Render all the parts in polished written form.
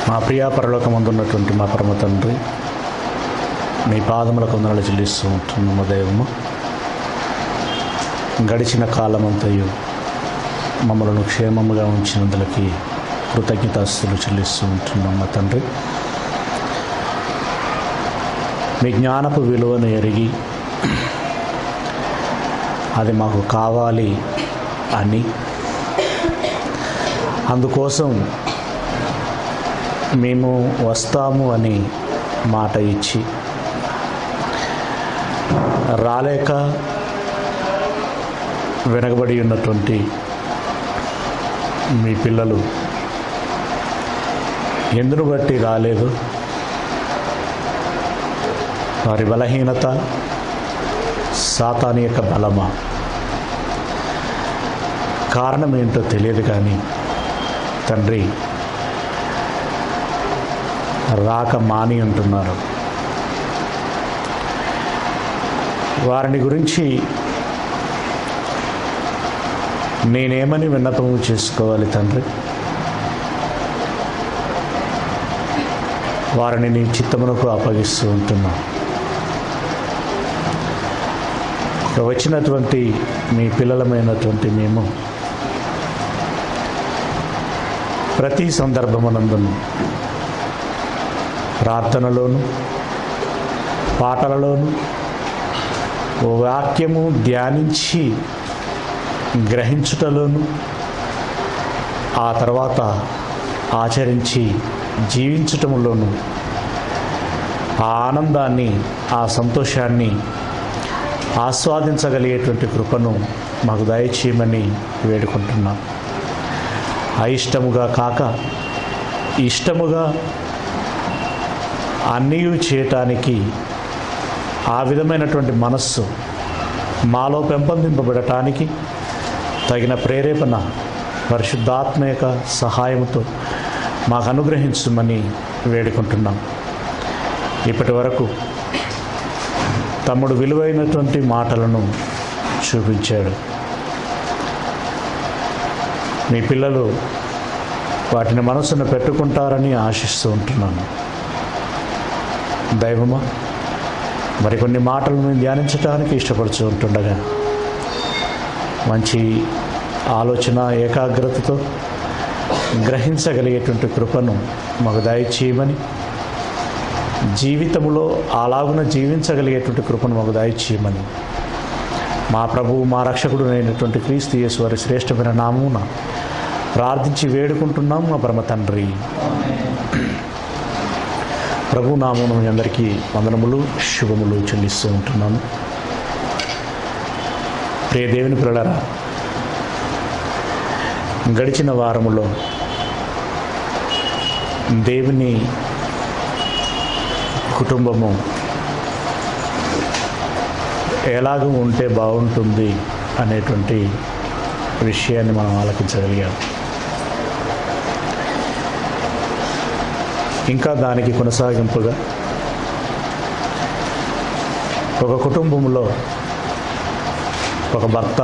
మా ప్రియ పరలోకమందున్నటువంటి మా పరమ తండ్రి, మీ పాదములకు వందనాలు చెల్లిస్తూ ఉంటున్నాము దైవము. గడిచిన కాలమంతయు మమ్మలను క్షేమముగా ఉంచినందులకి కృతజ్ఞతాస్తులు చెల్లిస్తూ ఉంటున్నాం మా తండ్రి. మీ జ్ఞానపు విలువను ఎరిగి అది మాకు కావాలి అని, అందుకోసం మేము వస్తాము అని మాట ఇచ్చి రాలేక వెనకబడి ఉన్నటువంటి మీ పిల్లలు ఎందును బట్టి రాలేదు, వారి బలహీనత, సాతాను యొక్క బలమా, కారణం ఏంటో తెలియదు కానీ తండ్రి రాక మాని అంటున్నారు. వారిని గురించి నేనేమని విన్నపము చేసుకోవాలి తండ్రి? వారిని నీ చిత్తమునకు అప్పగిస్తూ ఉంటున్నా. వచ్చినటువంటి మీ పిల్లలమైనటువంటి మేము ప్రతి సందర్భమునందును ప్రార్థనలోను, పాటలలోను వాక్యము ధ్యానించి గ్రహించుటలోను, ఆ తర్వాత ఆచరించి జీవించటంలోను ఆ ఆనందాన్ని, ఆ సంతోషాన్ని ఆస్వాదించగలిగేటువంటి కృపను మాకు దయచేయమని వేడుకుంటున్నాం. అయిష్టముగా కాక ఇష్టముగా అన్నీ చేయటానికి ఆ విధమైనటువంటి మనస్సు మాలో పెంపొందింపబడటానికి తగిన ప్రేరేపణ పరిశుద్ధాత్మ యొక్క సహాయంతో మాకు అనుగ్రహించమని వేడుకుంటున్నాం. ఇప్పటి వరకు తమ్ముడు విలువైనటువంటి మాటలను చూపించాడు. మీ పిల్లలు వాటిని మనసును పెట్టుకుంటారని ఆశిస్తూ ఉంటున్నాను. దైవమా, మరికొన్ని మాటలను ధ్యానించడానికి ఇష్టపడుతూ ఉంటుండగా మంచి ఆలోచన, ఏకాగ్రతతో గ్రహించగలిగేటువంటి కృపను మాకు దయచేయమని, జీవితంలో అలాగున జీవించగలిగేటువంటి కృపను మాకు దయచేయమని మా ప్రభువు, మా రక్షకుడు అయినటువంటి క్రీస్తు యేసు వారి శ్రేష్టమైన నామమున ప్రార్థించి వేడుకుంటున్నాం మా పరమ తండ్రి. ప్రభు నామమున మీ అందరికీ వందనములు, శుభములు చెల్లిస్తూ ఉంటున్నాను. ప్రియ దేవుని పిల్లలారా, గడిచిన వారములో దేవుని కుటుంబము ఎలాగ ఉంటే బాగుంటుంది అనేటువంటి విషయాన్ని మనం ఆలోచించగలిగాం. ఇంకా దానికి కొనసాగింపుగా ఒక కుటుంబంలో ఒక భర్త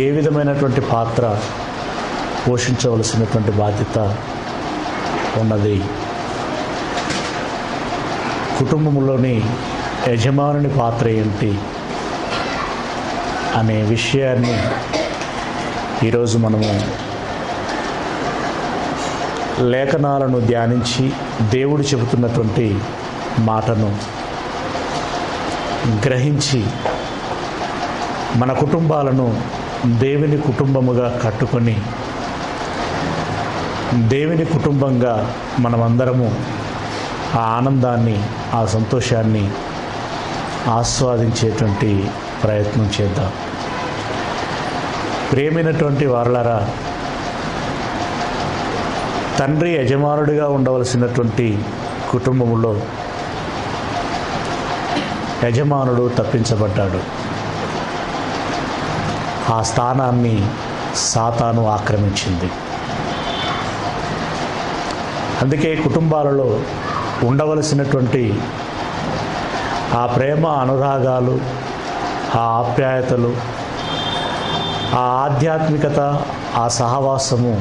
ఏ విధమైనటువంటి పాత్ర పోషించవలసినటువంటి బాధ్యత ఉన్నది, కుటుంబంలోని యజమానుని పాత్ర ఏంటి అనే విషయాన్ని ఈరోజు మనము లేఖనాలను ధ్యానించి దేవుడు చెబుతున్నటువంటి మాటను గ్రహించి మన కుటుంబాలను దేవుని కుటుంబముగా కట్టుకొని దేవుని కుటుంబంగా మనమందరము ఆ ఆనందాన్ని, ఆ సంతోషాన్ని ఆస్వాదించేటువంటి ప్రయత్నం చేద్దాం. ప్రియమైనటువంటి వారలారా, తండ్రి యజమానుడిగా ఉండవలసినటువంటి కుటుంబంలో యజమానుడు తప్పించబడ్డాడు. ఆ స్థానాన్ని సాతాను ఆక్రమించింది. అందుకే కుటుంబాలలో ఉండవలసినటువంటి ఆ ప్రేమ, అనురాగాలు, ఆ ఆప్యాయతలు, ఆ ఆధ్యాత్మికత, ఆ సహవాసము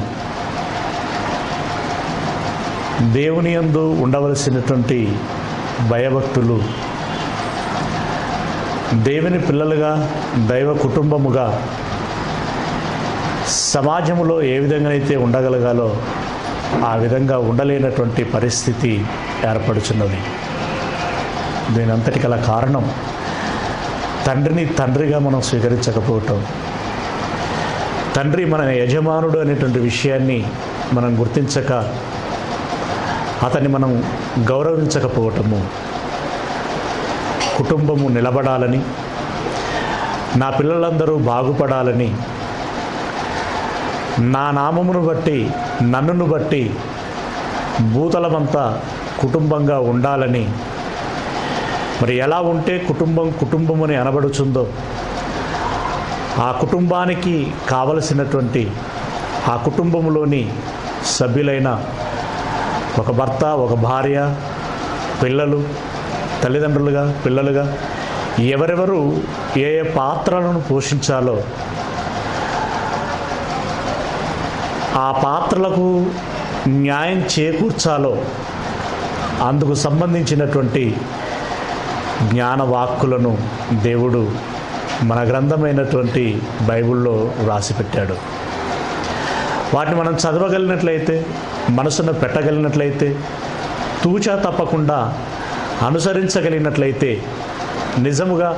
దేవుని యందు ఉండవలసినటువంటి భయభక్తులు, దేవుని పిల్లలుగా, దైవ కుటుంబముగా సమాజంలో ఏ విధంగానైతే ఉండగలగాలో ఆ విధంగా ఉండలేనటువంటి పరిస్థితి ఏర్పడుచున్నది. దీనంతటి గల కారణం తండ్రిని తండ్రిగా మనం స్వీకరించకపోవటం, తండ్రి మన యజమానుడు అనేటువంటి విషయాన్ని మనం గుర్తించక అతన్ని మనం గౌరవించకపోవటము. కుటుంబము నిలబడాలని, నా పిల్లలందరూ బాగుపడాలని, నా నామమును బట్టి, నన్నును బట్టి భూతలమంతా కుటుంబంగా ఉండాలని, మరి ఎలా ఉంటే కుటుంబం అని అనబడుచుందో ఆ కుటుంబానికి కావలసినటువంటి ఆ కుటుంబంలోని సభ్యులైన ఒక భర్త, ఒక భార్య, పిల్లలు, తల్లిదండ్రులుగా, పిల్లలుగా ఎవరెవరు ఏ ఏ పాత్రలను పోషించాలో ఆ పాత్రలకు న్యాయం చేకూర్చాలో అందుకు సంబంధించినటువంటి జ్ఞానవాక్కులను దేవుడు మన గ్రంథమైనటువంటి బైబిల్లో వ్రాసిపెట్టాడు. వాటిని మనం చదవగలిగినట్లయితే, మనసును పెట్టగలిగినట్లయితే, తూచా తప్పకుండా అనుసరించగలిగినట్లయితే నిజముగా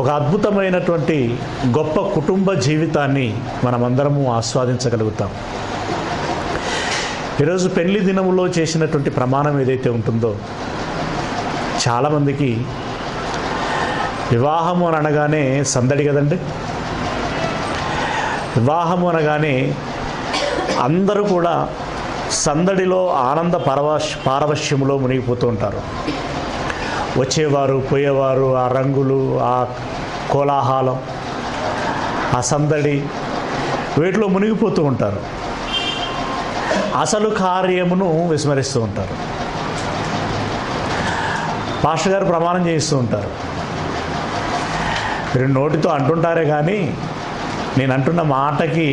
ఒక అద్భుతమైనటువంటి గొప్ప కుటుంబ జీవితాన్ని మనమందరము ఆస్వాదించగలుగుతాం. ఈరోజు పెళ్లి దినములో చేసినటువంటి ప్రమాణం ఏదైతే ఉంటుందో, చాలామందికి వివాహము అని అనగానే సందడి కదండి. వివాహము అనగానే అందరూ కూడా సందడిలో ఆనంద పారవశ్యములో మునిగిపోతూ ఉంటారు. వచ్చేవారు, పోయేవారు, ఆ రంగులు, ఆ కోలాహలం, ఆ సందడి, వీటిలో మునిగిపోతూ ఉంటారు. అసలు కార్యమును విస్మరిస్తూ ఉంటారు. పాస్టర్ గారు ప్రమాణం చేయిస్తూ ఉంటారు. మీరు నోటితో అంటుంటారే కానీ నేను అంటున్న మాటకి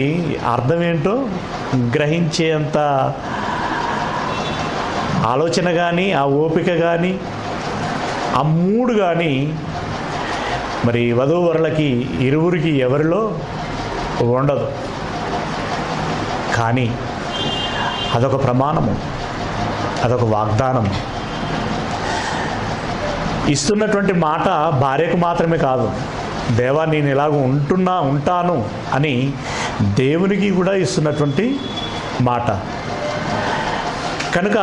అర్థం ఏంటో గ్రహించేంత ఆలోచన కానీ, ఆ ఓపిక కానీ, ఆ మూడు కానీ మరి వధూవరులకి ఇరువురికి ఎవరిలో ఉండదు. కానీ అదొక ప్రమాణము, అదొక వాగ్దానం. ఇస్తున్నటువంటి మాట భార్యకు మాత్రమే కాదు, దేవా నేను ఇలాగ ఉంటాను అని దేవునికి కూడా ఇస్తున్నటువంటి మాట. కనుక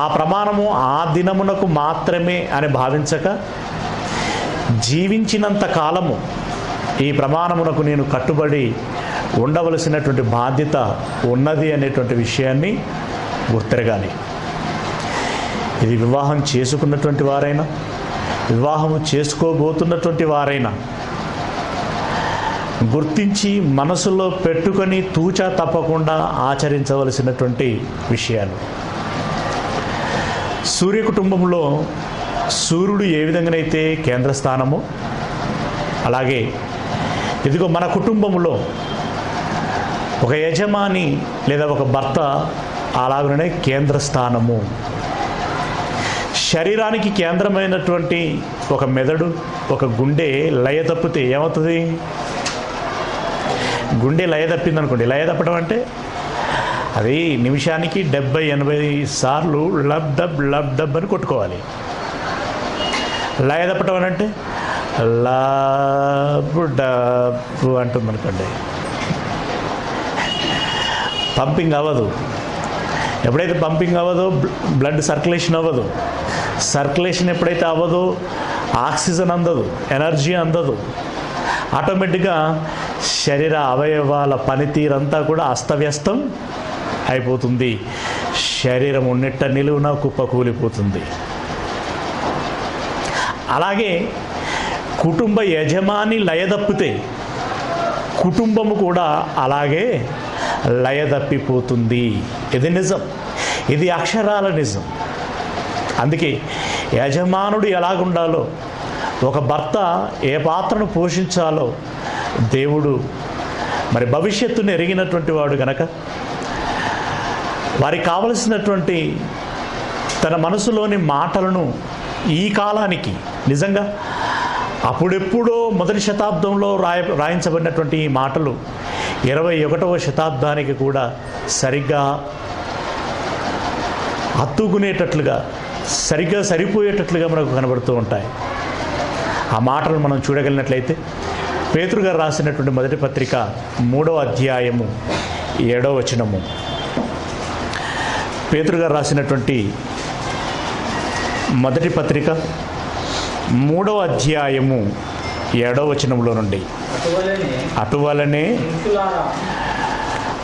ఆ ప్రమాణము ఆ దినమునకు మాత్రమే అని భావించక, జీవించినంత కాలము ఈ ప్రమాణమునకు నేను కట్టుబడి ఉండవలసినటువంటి బాధ్యత ఉన్నది అనేటువంటి విషయాన్ని గుర్తెరగాలి. ఇది వివాహం చేసుకున్నటువంటి వారైనా, వివాహము చేసుకోబోతున్నటువంటి వారైనా గుర్తించి మనసులో పెట్టుకొని తూచా తప్పకుండా ఆచరించవలసినటువంటి విషయాలు. సూర్య కుటుంబంలో సూర్యుడు ఏ విధంగానైతే కేంద్ర స్థానమో, అలాగే ఇదిగో మన కుటుంబంలో ఒక యజమాని లేదా ఒక భర్త అలాగనే కేంద్ర స్థానము. శరీరానికి కేంద్రమైనటువంటి ఒక మెదడు, ఒక గుండె లయ తప్పితే ఏమవుతుంది? గుండె లయ తప్పింది అనుకోండి. లయ తప్పడం అంటే అది నిమిషానికి 70-80 సార్లు లబ్ డబ్ అని కొట్టుకోవాలి. లయ తప్పడం అని అంటే లబ్ డబ్ అంటుంది అనుకోండి. పంపింగ్ అవ్వదు. ఎప్పుడైతే పంపింగ్ అవ్వదో బ్లడ్ సర్క్యులేషన్ అవ్వదు. సర్క్యులేషన్ ఎప్పుడైతే అవ్వదో ఆక్సిజన్ అందదు, ఎనర్జీ అందదు. ఆటోమేటిక్గా శరీర అవయవాల పనితీరంతా కూడా అస్తవ్యస్తం అయిపోతుంది. శరీరం ఉన్నట్ట నిలువున కుప్పకూలిపోతుంది. అలాగే కుటుంబ యజమాని లయదప్పితే కుటుంబము కూడా అలాగే లయదప్పిపోతుంది. ఇది నిజం, ఇది అక్షరాల నిజం. అందుకే యజమానుడు ఎలాగుండాలో, ఒక భర్త ఏ పాత్రను పోషించాలో దేవుడు మరి భవిష్యత్తును ఎరిగినటువంటి వాడు గనక వారికి కావలసినటువంటి తన మనసులోని మాటలను ఈ కాలానికి, నిజంగా అప్పుడెప్పుడో మొదటి శతాబ్దంలో రాయించబడినటువంటి ఈ మాటలు 21వ శతాబ్దానికి కూడా సరిగ్గా హత్తుకునేటట్లుగా, సరిగ్గా సరిపోయేటట్లుగా మనకు కనబడుతూ ఉంటాయి. ఆ మాటలు మనం చూడగలిగినట్లయితే పేతురు గారు రాసినటువంటి మొదటి పత్రిక 3వ అధ్యాయము 7వ వచనము. పేతురు గారు రాసినటువంటి మొదటి పత్రిక 3వ అధ్యాయము 7వ వచనంలో నుండి, అటువలనే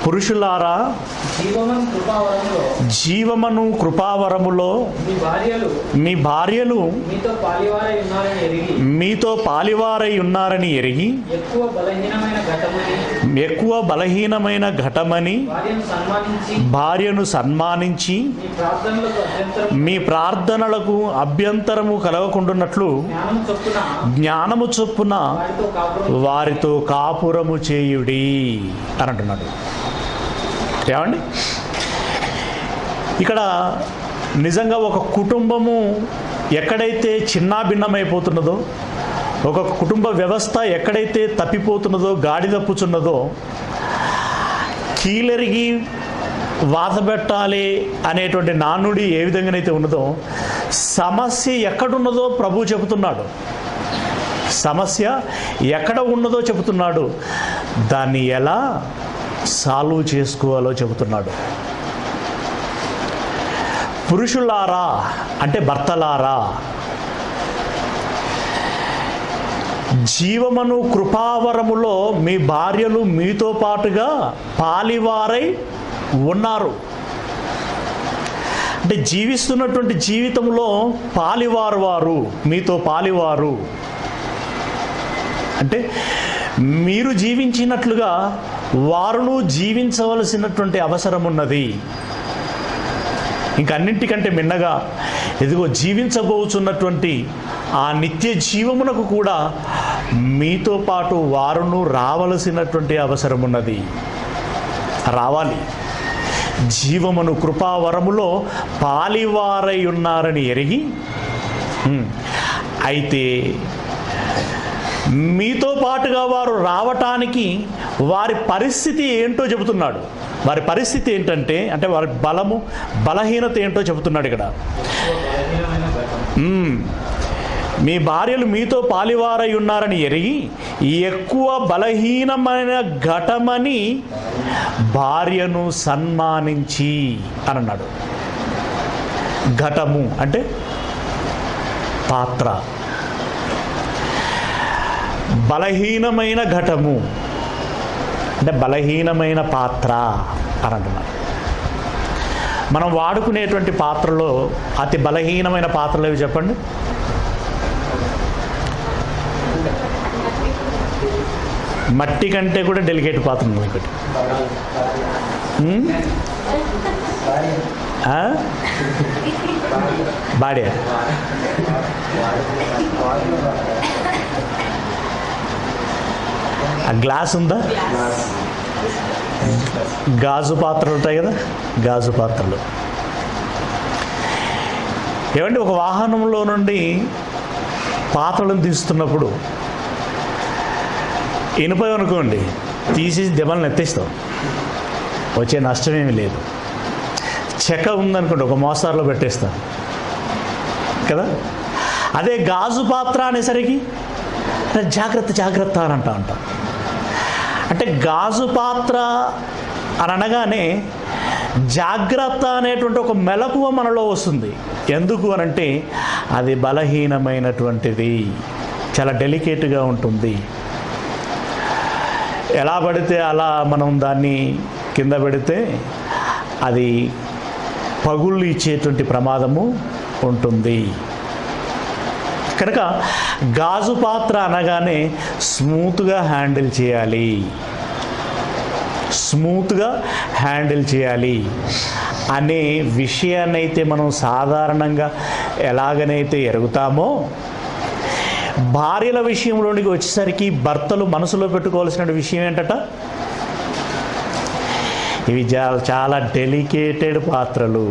పురుషులారా జీవమను కృపావరములో మీ భార్యలు మీతో పాలివారై ఉన్నారని ఎరిగి ఎక్కువ బలహీనమైన ఘటమని భార్యను సన్మానించి మీ ప్రార్థనలకు అభ్యంతరము కలగకుండానట్లు జ్ఞానము చొప్పున వారితో కాపురము చేయుడి అని అంటున్నాడు. ఏమండి, ఇక్కడ నిజంగా ఒక కుటుంబము ఎక్కడైతే చిన్నాభిన్నమైపోతున్నదో, ఒక కుటుంబ వ్యవస్థ ఎక్కడైతే తప్పిపోతున్నదో, గాడి తప్పుచున్నదో, కీలరిగి వాతబెట్టాలి అనేటువంటి నానుడి ఏ విధంగానైతే ఉన్నదో, సమస్య ఎక్కడున్నదో ప్రభు చెబుతున్నాడు. సమస్య ఎక్కడ ఉన్నదో చెబుతున్నాడు. దాన్ని ఎలా సాల్వ్ చేసుకోవాలో చెబుతున్నాడు. పురుషులారా అంటే భర్తలారా, జీవమను కృపావరములో మీ భార్యలు మీతో పాటుగా పాలివారై ఉన్నారు. అంటే జీవిస్తున్నటువంటి జీవితంలో పాలివారు వారు, మీతో పాలివారు అంటే మీరు జీవించినట్లుగా వారును జీవించవలసినటువంటి అవసరం ఉన్నది. ఇంకన్నింటికంటే మిన్నగా ఎదుగో జీవించబోచున్నటువంటి ఆ నిత్య జీవమునకు కూడా మీతో పాటు వారును రావలసినటువంటి అవసరం ఉన్నది. రావాలి. జీవమును కృపావరములో పాలివారై ఉన్నారని ఎరిగి, అయితే మీతో పాటుగా వారు రావటానికి వారి పరిస్థితి ఏంటో చెబుతున్నాడు. వారి పరిస్థితి ఏంటంటే, అంటే వారి బలము బలహీనత ఏంటో చెబుతున్నాడు ఇక్కడ. మీ భార్యలు మీతో పాలివారై ఉన్నారని ఎరిగి ఎక్కువ బలహీనమైన ఘటమని భార్యను సన్మానించి అని అన్నాడు. ఘటము అంటే పాత్ర, బలహీనమైన ఘటము అంటే బలహీనమైన పాత్ర అని అంటున్నారు. మనం వాడుకునేటువంటి పాత్రలో అతి బలహీనమైన పాత్రలు ఏవి చెప్పండి? మట్టి కంటే కూడా డెలికేట్ పాత్ర ఉంది ఒకటి. బాడీ ఆ గ్లాస్ ఉందా? గాజు పాత్రలు ఉంటాయి కదా, గాజు పాత్రలు. ఏమంటే ఒక వాహనంలో నుండి పాత్రలను తీస్తున్నప్పుడు ఇనుప అనుకోండి, తీసేసి దెబ్బలను ఎత్తేస్తాం, వచ్చే నష్టమేమీ లేదు. చెక్క ఉందనుకోండి, ఒక మోస్తారులో పెట్టేస్తాం కదా. అదే గాజు పాత్ర అనేసరికి జాగ్రత్త జాగ్రత్త అని అంటాం. అంటే గాజు పాత్ర అని అనగానే జాగ్రత్త అనేటువంటి ఒక మెలకువ మనలో వస్తుంది. ఎందుకు అనంటే అది బలహీనమైనటువంటిది, చాలా డెలికేట్గా ఉంటుంది. ఎలా పడితే అలా మనం దాన్ని కింద పెడితే అది పగుళ్ళు ఇచ్చేటువంటి ప్రమాదము ఉంటుంది. కనుక గాజు పాత్ర అనగానే స్మూత్గా హ్యాండిల్ చేయాలి, స్మూత్గా హ్యాండిల్ చేయాలి అనే విషయాన్ని అయితే మనం సాధారణంగా ఎలాగనైతే ఎరుగుతామో, భార్యల విషయంలోనికి వచ్చేసరికి భర్తలు మనసులో పెట్టుకోవాల్సిన విషయం ఏంటట, ఇవి చాలా డెలికేటెడ్ పాత్రలు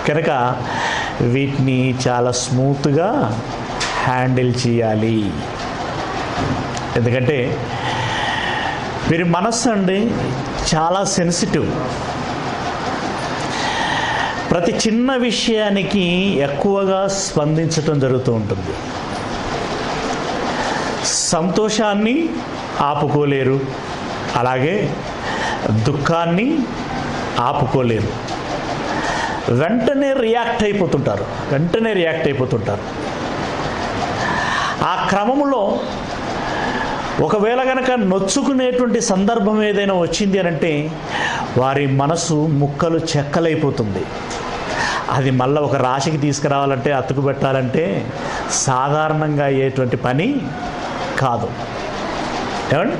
కనుక వీటిని చాలా స్మూత్గా హ్యాండిల్ చేయాలి. ఎందుకంటే వీరి మనస్సు అండి చాలా సెన్సిటివ్. ప్రతి చిన్న విషయానికి ఎక్కువగా స్పందించటం జరుగుతూ ఉంటుంది. సంతోషాన్ని ఆపుకోలేరు, అలాగే దుఃఖాన్ని ఆపుకోలేరు. వెంటనే రియాక్ట్ అయిపోతుంటారు. ఆ క్రమంలో ఒకవేళ కనుక నొచ్చుకునేటువంటి సందర్భం ఏదైనా వచ్చింది అనంటే వారి మనసు ముక్కలు చెక్కలైపోతుంది. అది మళ్ళీ ఒక రాశికి తీసుకురావాలంటే, అతుకు పెట్టాలంటే సాధారణంగా అయ్యేటువంటి పని కాదు. ఏమండి,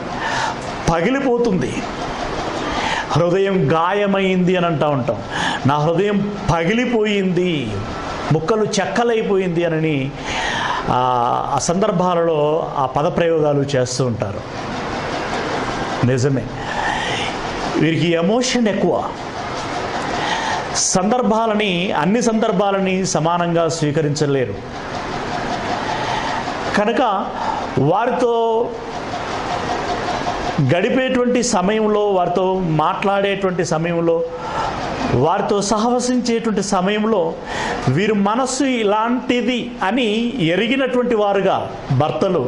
పగిలిపోతుంది. హృదయం గాయమైంది అని అంటూ ఉంటాం. నా హృదయం పగిలిపోయింది, ముక్కలు చెక్కలైపోయింది అని ఆ సందర్భాలలో ఆ పదప్రయోగాలు చేస్తూ ఉంటారు. నిజమే, వీరికి ఎమోషన్ ఎక్కువ. అన్ని సందర్భాలని సమానంగా స్వీకరించలేరు. కనుక వారితో గడిపేటువంటి సమయంలో, వారితో మాట్లాడేటువంటి సమయంలో, వారితో సహవసించేటువంటి సమయంలో వీరి మనస్సు ఇలాంటిది అని ఎరిగినటువంటి వారుగా భర్తలు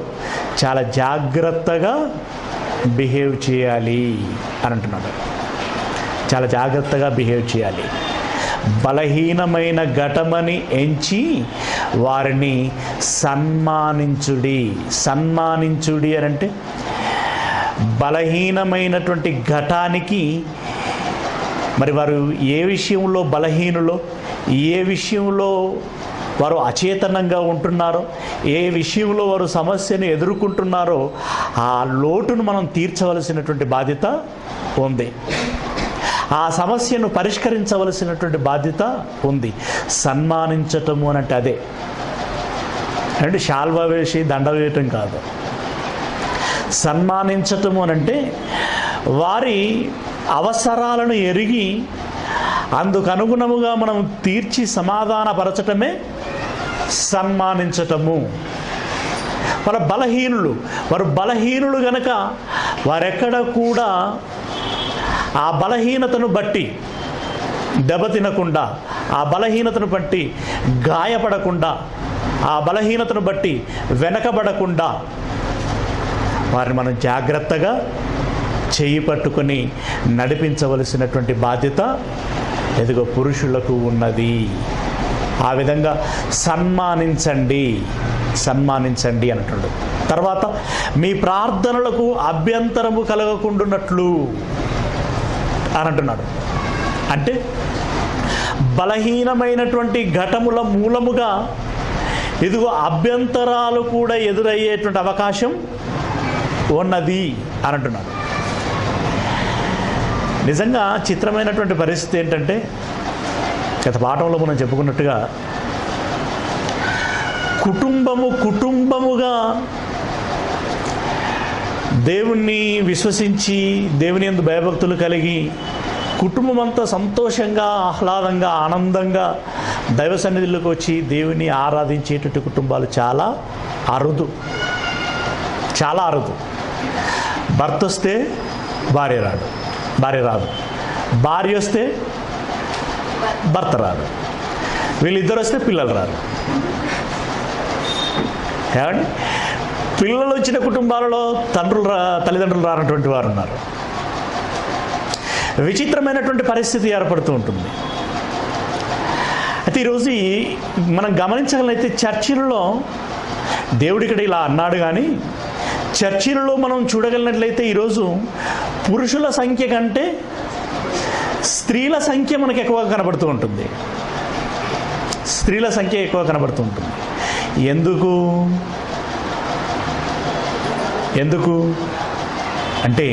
చాలా జాగ్రత్తగా బిహేవ్ చేయాలి అని అంటున్నాడు. చాలా జాగ్రత్తగా బిహేవ్ చేయాలి. బలహీనమైన ఘటమని ఎంచి వారిని సన్మానించుడి అని అంటే బలహీనమైనటువంటి ఘటానికి మరి వారు ఏ విషయంలో బలహీనులో, ఏ విషయంలో వారు అచేతనంగా ఉంటున్నారో, ఏ విషయంలో వారు సమస్యను ఎదుర్కొంటున్నారో ఆ లోటును మనం తీర్చవలసినటువంటి బాధ్యత ఉంది. ఆ సమస్యను పరిష్కరించవలసినటువంటి బాధ్యత ఉంది. సన్మానించటము అని అంటే అదే అంటే శాల్వా వేసి దండ వేయటం కాదు. సన్మానించటము అని అంటే వారి అవసరాలను ఎరిగి అందుకు అనుగుణముగా మనం తీర్చి సమాధానపరచటమే సన్మానించటము. వారు బలహీనులు గనక వారెక్కడ కూడా ఆ బలహీనతను బట్టి దెబ్బతినకుండా, ఆ బలహీనతను బట్టి గాయపడకుండా, ఆ బలహీనతను బట్టి వెనకబడకుండా వారిని మనం జాగ్రత్తగా చేయి పట్టుకొని నడిపించవలసినటువంటి బాధ్యత ఎదుగో పురుషులకు ఉన్నది. ఆ విధంగా సన్మానించండి అంటున్నాడు. తర్వాత మీ ప్రార్థనలకు అభ్యంతరము కలగకుండానట్లు అని అంటున్నాడు. అంటే బలహీనమైనటువంటి ఘటముల మూలముగా ఇదిగో అభ్యంతరాలు కూడా ఎదురయ్యేటువంటి అవకాశం ఉన్నది అని అంటున్నాడు. నిజంగా చిత్రమైనటువంటి పరిస్థితి ఏంటంటే, గత పాఠంలో మనం చెప్పుకున్నట్టుగా కుటుంబముగా దేవుణ్ణి విశ్వసించి, దేవుని యందు భయభక్తులు కలిగి కుటుంబం అంతా సంతోషంగా, ఆహ్లాదంగా, ఆనందంగా దైవ సన్నిధిలోకి వచ్చి దేవుని ఆరాధించేటువంటి కుటుంబాలు చాలా అరుదు. భర్త వస్తే భార్య రాదు, భార్య వస్తే భర్త రాదు, వీళ్ళిద్దరు వస్తే పిల్లలు రారు. ఏమండి, పిల్లలు వచ్చిన కుటుంబాలలో తల్లిదండ్రులు రానటువంటి వారు ఉన్నారు. విచిత్రమైనటువంటి పరిస్థితి ఏర్పడుతూ ఉంటుంది. అయితే ఈరోజు మనం గమనించగలైతే చర్చిలలో దేవుడు ఇక్కడ ఇలా అన్నాడు, కానీ చర్చిలలో మనం చూడగలిగినట్లయితే ఈరోజు పురుషుల సంఖ్య కంటే స్త్రీల సంఖ్య మనకు ఎక్కువగా కనబడుతూ ఉంటుంది. ఎందుకు అంటే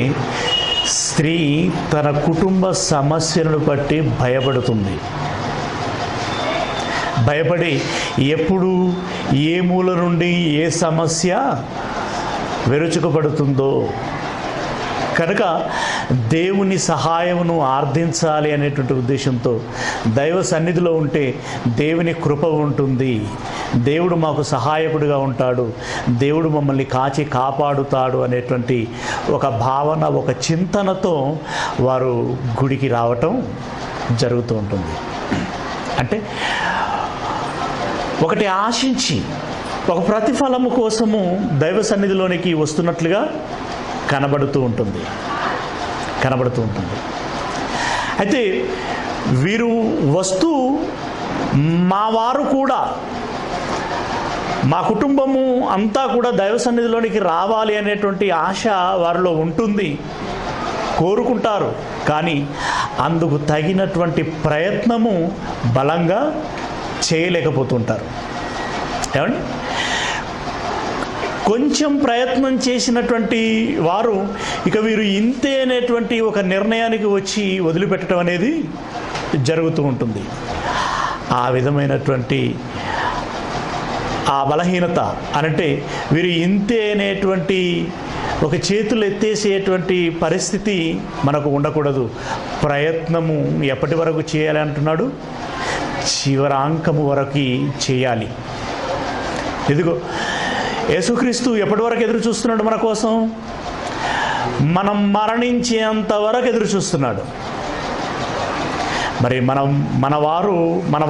స్త్రీ తన కుటుంబ సమస్యలను బట్టి భయపడి ఎప్పుడు ఏ మూల నుండి ఏ సమస్య విరుచుకుపడుతుందో కనుక దేవుని సహాయమును ఆర్థించాలి అనేటువంటి ఉద్దేశంతో దైవ సన్నిధిలో ఉంటే దేవుని కృప ఉంటుంది, దేవుడు మాకు సహాయకుడిగా ఉంటాడు, దేవుడు మమ్మల్ని కాచి కాపాడుతాడు అనేటువంటి ఒక భావన, ఒక చింతనతో వారు గుడికి రావటం జరుగుతూ ఉంటుంది. అంటే ఒకటి ఆశించి ఒక ప్రతిఫలము కోసము దైవ సన్నిధిలోనికి వస్తున్నట్లుగా కనబడుతూ ఉంటుంది. అయితే వీరు వస్తూ మా వారు కూడా, మా కుటుంబము అంతా కూడా దైవ సన్నిధిలోనికి రావాలి అనేటువంటి ఆశ వారిలో ఉంటుంది, కోరుకుంటారు. కానీ అందుకు తగినటువంటి ప్రయత్నము బలంగా చేయలేకపోతుంటారు. ఏమండి, కొంచెం ప్రయత్నం చేసినటువంటి వారు ఇక వీరు ఇంతే అనేటువంటి ఒక నిర్ణయానికి వచ్చి వదిలిపెట్టడం అనేది జరుగుతూ ఉంటుంది. ఆ విధమైనటువంటి ఆ బలహీనత అనంటే వీరు ఇంతే అనేటువంటి ఒక చేతులు ఎత్తేసేటువంటి పరిస్థితి మనకు ఉండకూడదు. ప్రయత్నము ఎప్పటి వరకు చేయాలి అంటున్నాడు? చివరాంకము వరకు చేయాలి. ఇదిగో యేసుక్రీస్తు ఎప్పటి వరకు ఎదురు చూస్తున్నాడు మన కోసం? మనం మరణించేంత వరకు ఎదురు చూస్తున్నాడు. మరి మన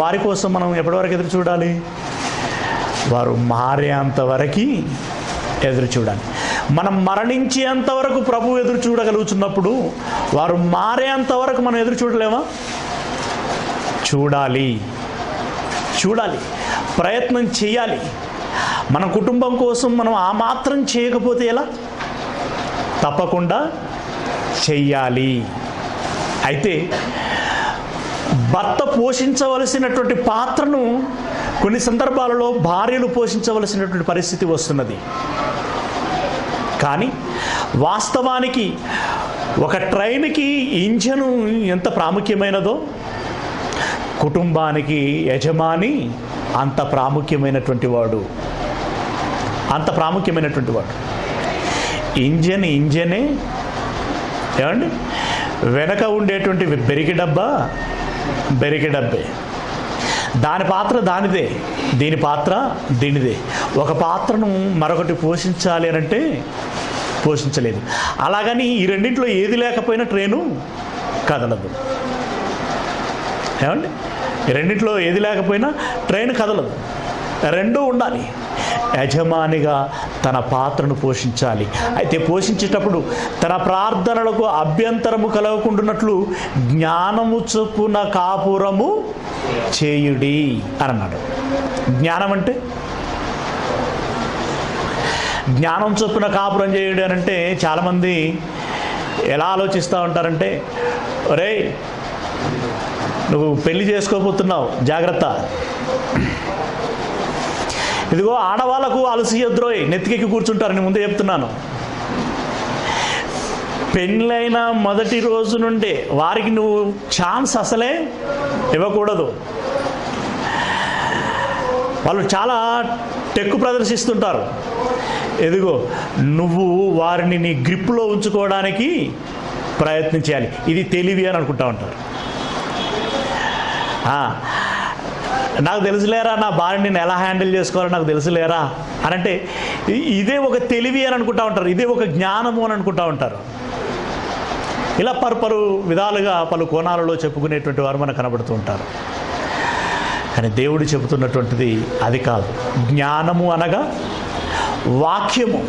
వారి కోసం మనం ఎప్పటి వరకు ఎదురు చూడాలి? వారు మారేంత వరకు ఎదురు చూడాలి. మనం మరణించేంత వరకు ప్రభు ఎదురు చూడగలుగుతున్నప్పుడు వారు మారేంత వరకు మనం ఎదురు చూడలేమా? చూడాలి, ప్రయత్నం చేయాలి. మన కుటుంబం కోసం మనం ఆ మాత్రం చేయకపోతే ఎలా? తప్పకుండా చెయ్యాలి. అయితే భర్త పోషించవలసినటువంటి పాత్రను కొన్ని సందర్భాలలో భార్యలు పోషించవలసినటువంటి పరిస్థితి వస్తున్నది. కానీ వాస్తవానికి ఒక ట్రైన్కి ఇంజను ఎంత ప్రాముఖ్యమైనదో కుటుంబానికి యజమాని అంత ప్రాముఖ్యమైనటువంటి వాడు. ఇంజనే ఏమండి, వెనక ఉండేటువంటి బెరిగి డబ్బే. దాని పాత్ర దానిదే, దీని పాత్ర దీనిదే. ఒక పాత్రను మరొకటి పోషించాలి అనంటే పోషించలేదు. అలాగని ఈ రెండింటిలో ఏది లేకపోయినా ట్రైను కదలదు. ఏమండి, ఈ రెండింటిలో ఏది లేకపోయినా ట్రైన్ కదలదు. రెండూ ఉండాలి. యజమానిగా తన పాత్రను పోషించాలి. అయితే పోషించేటప్పుడు తన ప్రార్థనలకు అభ్యంతరము కలగకుండానట్లు జ్ఞానము చొప్పున కాపురము చేయుడి అని అన్నాడు. జ్ఞానం చొప్పున కాపురం చేయుడి అని అంటే చాలామంది ఎలా ఆలోచిస్తూ ఉంటారంటే, ఒరేయ్ నువ్వు పెళ్లి చేసుకోబోతున్నావు, జాగ్రత్త. ఇదిగో ఆడవాళ్ళకు అలసియద్రోయ్, నెత్తికెక్కి కూర్చుంటారు. నేను ముందే చెప్తున్నాను. పెళ్ళైన మొదటి రోజు నుండే వారికి నువ్వు ఛాన్స్ అసలే ఇవ్వకూడదు. వాళ్ళు చాలా టెక్కు ప్రదర్శిస్తుంటారు. ఎదిగో నువ్వు వారిని నీ గ్రిప్లో ఉంచుకోవడానికి ప్రయత్నం చేయాలి. ఇది తెలివి అని అనుకుంటా ఉంటారు. నాకు తెలుసులేరా, నా భార్యని నేను ఎలా హ్యాండిల్ చేసుకోవాలో నాకు తెలుసులేరా అని అంటే ఇదే ఒక తెలివి అని అనుకుంటా ఉంటారు, ఇదే ఒక జ్ఞానము అని అనుకుంటా ఉంటారు. ఇలా పలు విధాలుగా పలు కోణాలలో చెప్పుకునేటువంటి వారు మనకు కనబడుతూ ఉంటారు. కానీ దేవుడు చెబుతున్నటువంటిది అది కాదు. జ్ఞానము అనగా వాక్యము.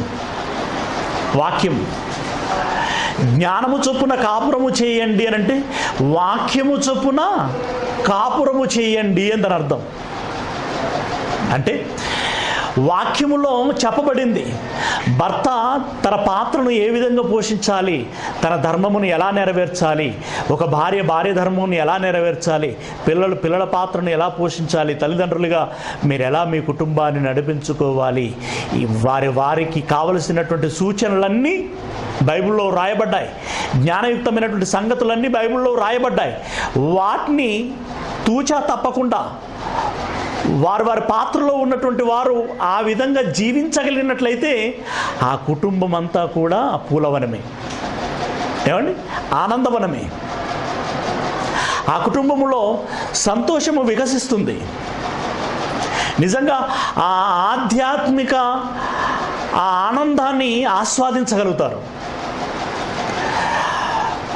జ్ఞానము చొప్పున కాపురము చేయండి అని అంటే వాక్యము చొప్పున కాపురము చేయండి అని దాని అర్థం. అంటే వాక్యములో చెప్పబడింది భర్త తన పాత్రను ఏ విధంగా పోషించాలి, తన ధర్మమును ఎలా నెరవేర్చాలి, ఒక భార్య ధర్మమును ఎలా నెరవేర్చాలి, పిల్లల పాత్రను ఎలా పోషించాలి, తల్లిదండ్రులుగా మీరు ఎలా మీ కుటుంబాన్ని నడిపించుకోవాలి, వారికి కావలసినటువంటి సూచనలన్నీ బైబిల్లో రాయబడ్డాయి. జ్ఞానయుక్తమైనటువంటి సంగతులన్నీ బైబిల్లో రాయబడ్డాయి. వాటిని తూచా తప్పకుండా వారి పాత్రలో ఉన్నటువంటి వారు ఆ విధంగా జీవించగలిగినట్లయితే ఆ కుటుంబం అంతా కూడా పూలవనమే. ఏమండి? ఆనందవనమే. ఆ కుటుంబంలో సంతోషము వికసిస్తుంది. నిజంగా ఆ ఆధ్యాత్మిక ఆ ఆనందాన్ని ఆస్వాదించగలుగుతారు.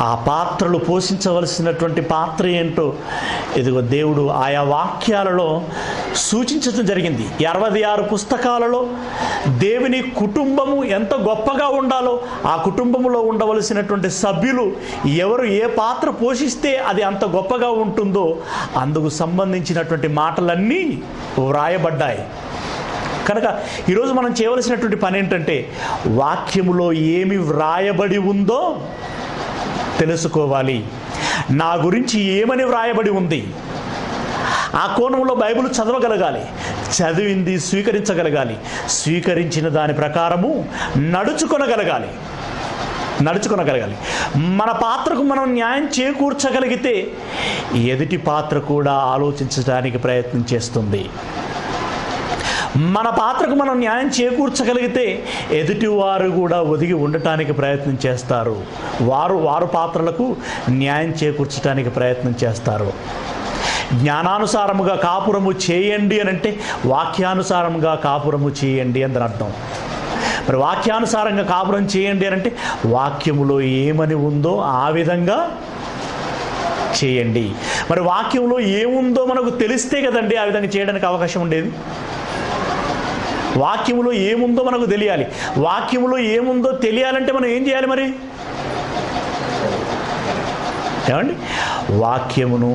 ఆ పాత్రలు పోషించవలసినటువంటి పాత్ర ఏంటో ఇదిగో దేవుడు ఆయా వాక్యాలలో సూచించడం జరిగింది. 66 పుస్తకాలలో దేవుని కుటుంబము ఎంత గొప్పగా ఉండాలో, ఆ కుటుంబంలో ఉండవలసినటువంటి సభ్యులు ఎవరు ఏ పాత్ర పోషిస్తే అది అంత గొప్పగా ఉంటుందో అందుకు సంబంధించినటువంటి మాటలన్నీ వ్రాయబడ్డాయి. కనుక ఈరోజు మనం చేయవలసినటువంటి పని ఏంటంటే వాక్యములో ఏమి వ్రాయబడి ఉందో తెలుసుకోవాలి. నా గురించి ఏమని వ్రాయబడి ఉంది, ఆ కోణంలో బైబిల్ చదవగలగాలి, చదివింది స్వీకరించగలగాలి, స్వీకరించిన దాని ప్రకారము నడుచుకొనగలగాలి. మన పాత్రకు మనం న్యాయం చేకూర్చగలిగితే ఎదుటి పాత్ర కూడా ఆలోచించడానికి ప్రయత్నం చేస్తుంది. మన పాత్రకు మనం న్యాయం చేకూర్చగలిగితే ఎదుటివారు కూడా ఒదిగి ఉండటానికి ప్రయత్నం చేస్తారు. వారు పాత్రలకు న్యాయం చేకూర్చడానికి ప్రయత్నం చేస్తారు. జ్ఞానానుసారముగా కాపురము చేయండి అని అంటే వాక్యానుసారముగా కాపురము చేయండి అని అర్థం. మరి వాక్యానుసారంగా కాపురం చేయండి అని అంటే వాక్యములో ఏమని ఉందో ఆ విధంగా చేయండి. మరి వాక్యంలో ఏముందో మనకు తెలిస్తే కదండి ఆ విధంగా చేయడానికి అవకాశం ఉండేది. వాక్యములో ఏముందో మనకు తెలియాలి. వాక్యములో ఏముందో తెలియాలంటే మనం ఏం చేయాలి? మరి ఏమండి? వాక్యమును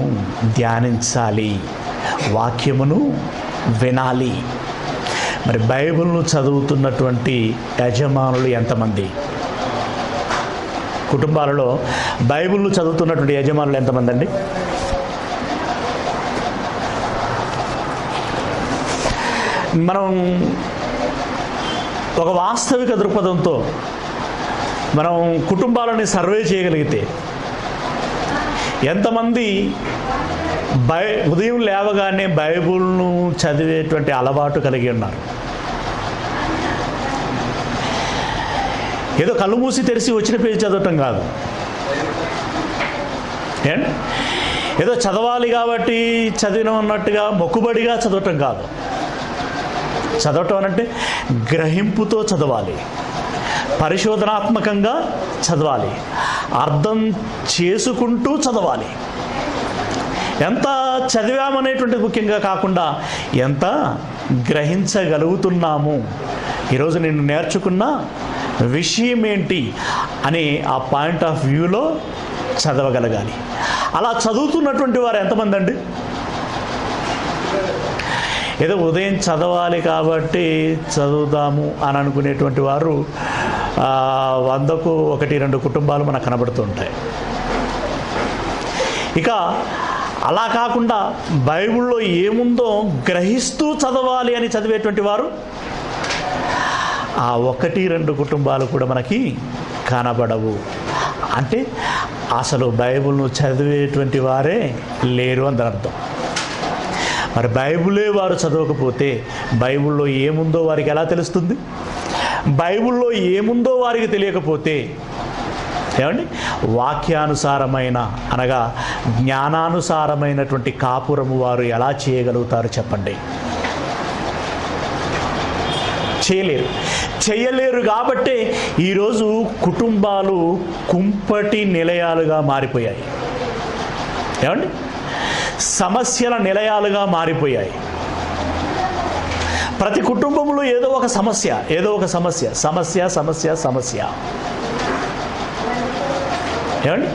ధ్యానించాలి, వాక్యమును వినాలి. మరి బైబిల్ను చదువుతున్నటువంటి యజమానులు ఎంతమంది? కుటుంబాలలో బైబిల్ను చదువుతున్నటువంటి యజమానులు ఎంతమంది అండి? మనం ఒక వాస్తవిక దృక్పథంతో మనం కుటుంబాలని సర్వే చేయగలిగితే ఎంతమంది ఉదయం లేవగానే బైబిల్ను చదివేటువంటి అలవాటు కలిగి ఉన్నారు? ఏదో కళ్ళు మూసి తెరిచి వచ్చిన పేజీ చదవటం కాదు, ఏదో చదవాలి కాబట్టి చదివిన ఉన్నట్టుగా మొక్కుబడిగా చదవటం కాదు. చదవటం అంటే గ్రహింపుతో చదవాలి, పరిశోధనాత్మకంగా చదవాలి, అర్థం చేసుకుంటూ చదవాలి. ఎంత చదివామనేటువంటిది ముఖ్యంగా కాకుండా ఎంత గ్రహించగలుగుతున్నాము, ఈరోజు నేను నేర్చుకున్న విషయం ఏంటి అని ఆ పాయింట్ ఆఫ్ వ్యూలో చదవగలగాలి. అలా చదువుతున్నటువంటి వారు ఎంతమంది అండి? ఏదో ఉదయం చదవాలి కాబట్టి చదువుదాము అని అనుకునేటువంటి వారు 100కు 1-2 కుటుంబాలు మనకు కనబడుతుంటాయి. ఇక అలా కాకుండా బైబిల్లో ఏముందో గ్రహిస్తూ చదవాలి అని చదివేటువంటి వారు ఆ 1-2 కుటుంబాలు కూడా మనకి కనబడవు. అంటే అసలు బైబిల్ను చదివేటువంటి వారే లేరు అని అర్థం. మరి బైబిలే వారు చదవకపోతే బైబిల్లో ఏముందో వారికి ఎలా తెలుస్తుంది? బైబిల్లో ఏముందో వారికి తెలియకపోతే ఏమండి వాక్యానుసారమైన అనగా జ్ఞానానుసారమైనటువంటి కాపురము వారు ఎలా చేయగలుగుతారు చెప్పండి? చేయలేరు. కాబట్టే ఈరోజు కుటుంబాలు కుంపటి నిలయాలుగా మారిపోయాయి. ఏమండి సమస్యల నిలయాలుగా మారిపోయాయి. ప్రతి కుటుంబంలో ఏదో ఒక సమస్య. ఏమండి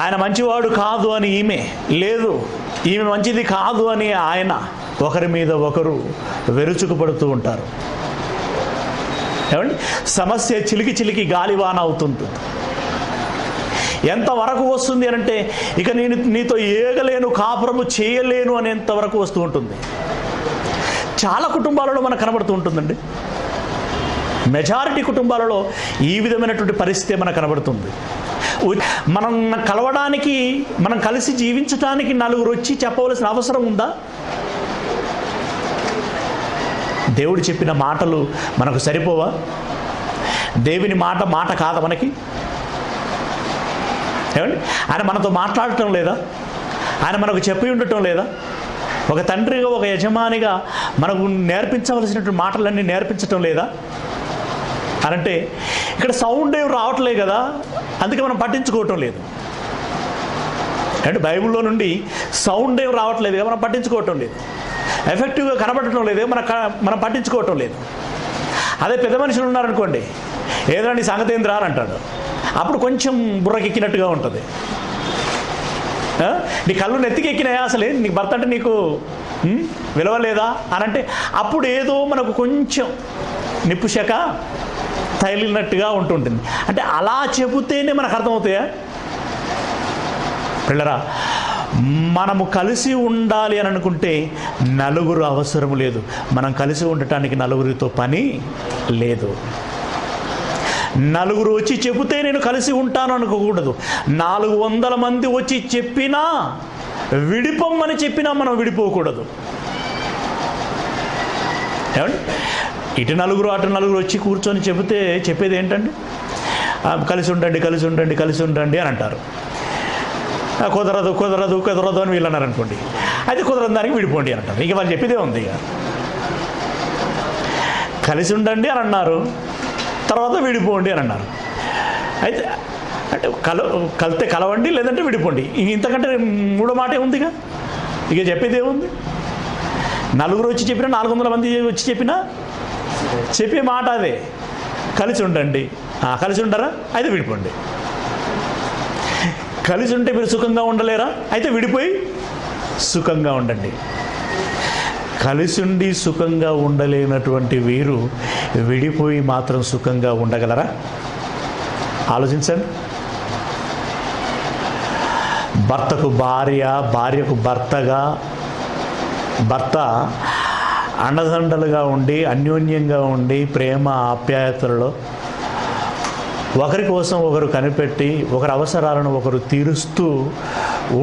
ఆయన మంచివాడు కాదు అని ఈమె, లేదు ఈమె మంచిది కాదు అని ఆయన, ఒకరి మీద ఒకరు వెరుచుకుపడుతూ ఉంటారు. ఏమండి సమస్య చిలికి గాలివాన అవుతుంది. ఎంతవరకు వస్తుంది అని అంటే ఇక నేను నీతో ఏగలేను, కాపురము చేయలేను అనేంతవరకు వస్తూ ఉంటుంది. చాలా కుటుంబాలలో మనకు కనబడుతూ ఉంటుందండి. మెజారిటీ కుటుంబాలలో ఈ విధమైనటువంటి పరిస్థితి మనకు కనబడుతుంది. మనం కలవడానికి, మనం కలిసి జీవించడానికి నలుగురు వచ్చి చెప్పవలసిన అవసరం ఉందా? దేవుడు చెప్పిన మాటలు మనకు సరిపోవా? దేవుని మాట కాదా మనకి? ఏమండి? ఆయన మనతో మాట్లాడటం లేదా? ఆయన మనకు చెప్పి ఉండటం లేదా? ఒక తండ్రిగా, ఒక యజమానిగా మనకు నేర్పించవలసినటువంటి మాటలన్నీ నేర్పించటం లేదా అనంటే ఇక్కడ సౌండ్ ఏం రావట్లేదు కదా, అందుకే మనం పట్టించుకోవటం లేదు. అంటే బైబిల్లో నుండి సౌండ్ ఏం రావట్లేదు కదా, మనం పట్టించుకోవటం లేదు. ఎఫెక్టివ్గా కనబడటం లేదు, మనం పట్టించుకోవటం లేదు. అదే పెద్ద మనుషులు ఉన్నారనుకోండి, ఏదైనా నీ సంగతి ఏంద్రా అని అంటాడు, అప్పుడు కొంచెం బుర్రకెక్కినట్టుగా ఉంటుంది. నీ కళ్ళు నెత్తికెక్కినాయా, అసలు నీకు భర్త అంటే నీకు విలువలేదా అని అంటే అప్పుడు ఏదో మనకు కొంచెం నిప్పుశక తగిలినట్టుగా ఉంటుంటుంది. అంటే అలా చెబితేనే మనకు అర్థమవుతాయా పిల్లరా? మనము కలిసి ఉండాలి అని అనుకుంటే నలుగురు అవసరం లేదు. మనం కలిసి ఉండటానికి నలుగురితో పని లేదు. నలుగురు వచ్చి చెబితే నేను కలిసి ఉంటాను అనుకోకూడదు. 400 మంది వచ్చి చెప్పినా, విడిపోమ్మని చెప్పినా మనం విడిపోకూడదు. ఏమండి? ఇటు నలుగురు అటు నలుగురు వచ్చి కూర్చొని చెబితే చెప్పేది ఏంటండి? కలిసి ఉండండి, కలిసి ఉండండి, కలిసి ఉండండి అని అంటారు. కుదరదు కుదరదు కుదరదు అని వీళ్ళు అన్నారు అనుకోండి, అయితే కుదరదు దానికి విడిపోండి అని అంటారు. ఇక వాళ్ళు చెప్పేదే ఉంది. ఇక కలిసి ఉండండి అని అన్నారు, తర్వాత విడిపోండి అని అన్నారు. అయితే అంటే కలితే కలవండి, లేదంటే విడిపోండి. ఇంతకంటే మూడో మాట ఏముందిగా? ఇక చెప్పేది ఏముంది? నలుగురు వచ్చి చెప్పినా, 400 మంది వచ్చి చెప్పినా చెప్పే మాట అదే, కలిసి ఉండండి. కలిసి ఉండరా? అయితే విడిపోండి. కలిసి ఉంటే మీరు సుఖంగా ఉండలేరా? అయితే విడిపోయి సుఖంగా ఉండండి. కలిసి ఉండి సుఖంగా ఉండలేనటువంటి వీరు విడిపోయి మాత్రం సుఖంగా ఉండగలరా? ఆలోచించండి. భర్తకు భార్య, భార్యకు భర్తగా, భర్త అండదండలుగా ఉండి, అన్యోన్యంగా ఉండి, ప్రేమ ఆప్యాయతలలో ఒకరి కోసం ఒకరు కనిపెట్టి, ఒకరి అవసరాలను ఒకరు తీరుస్తూ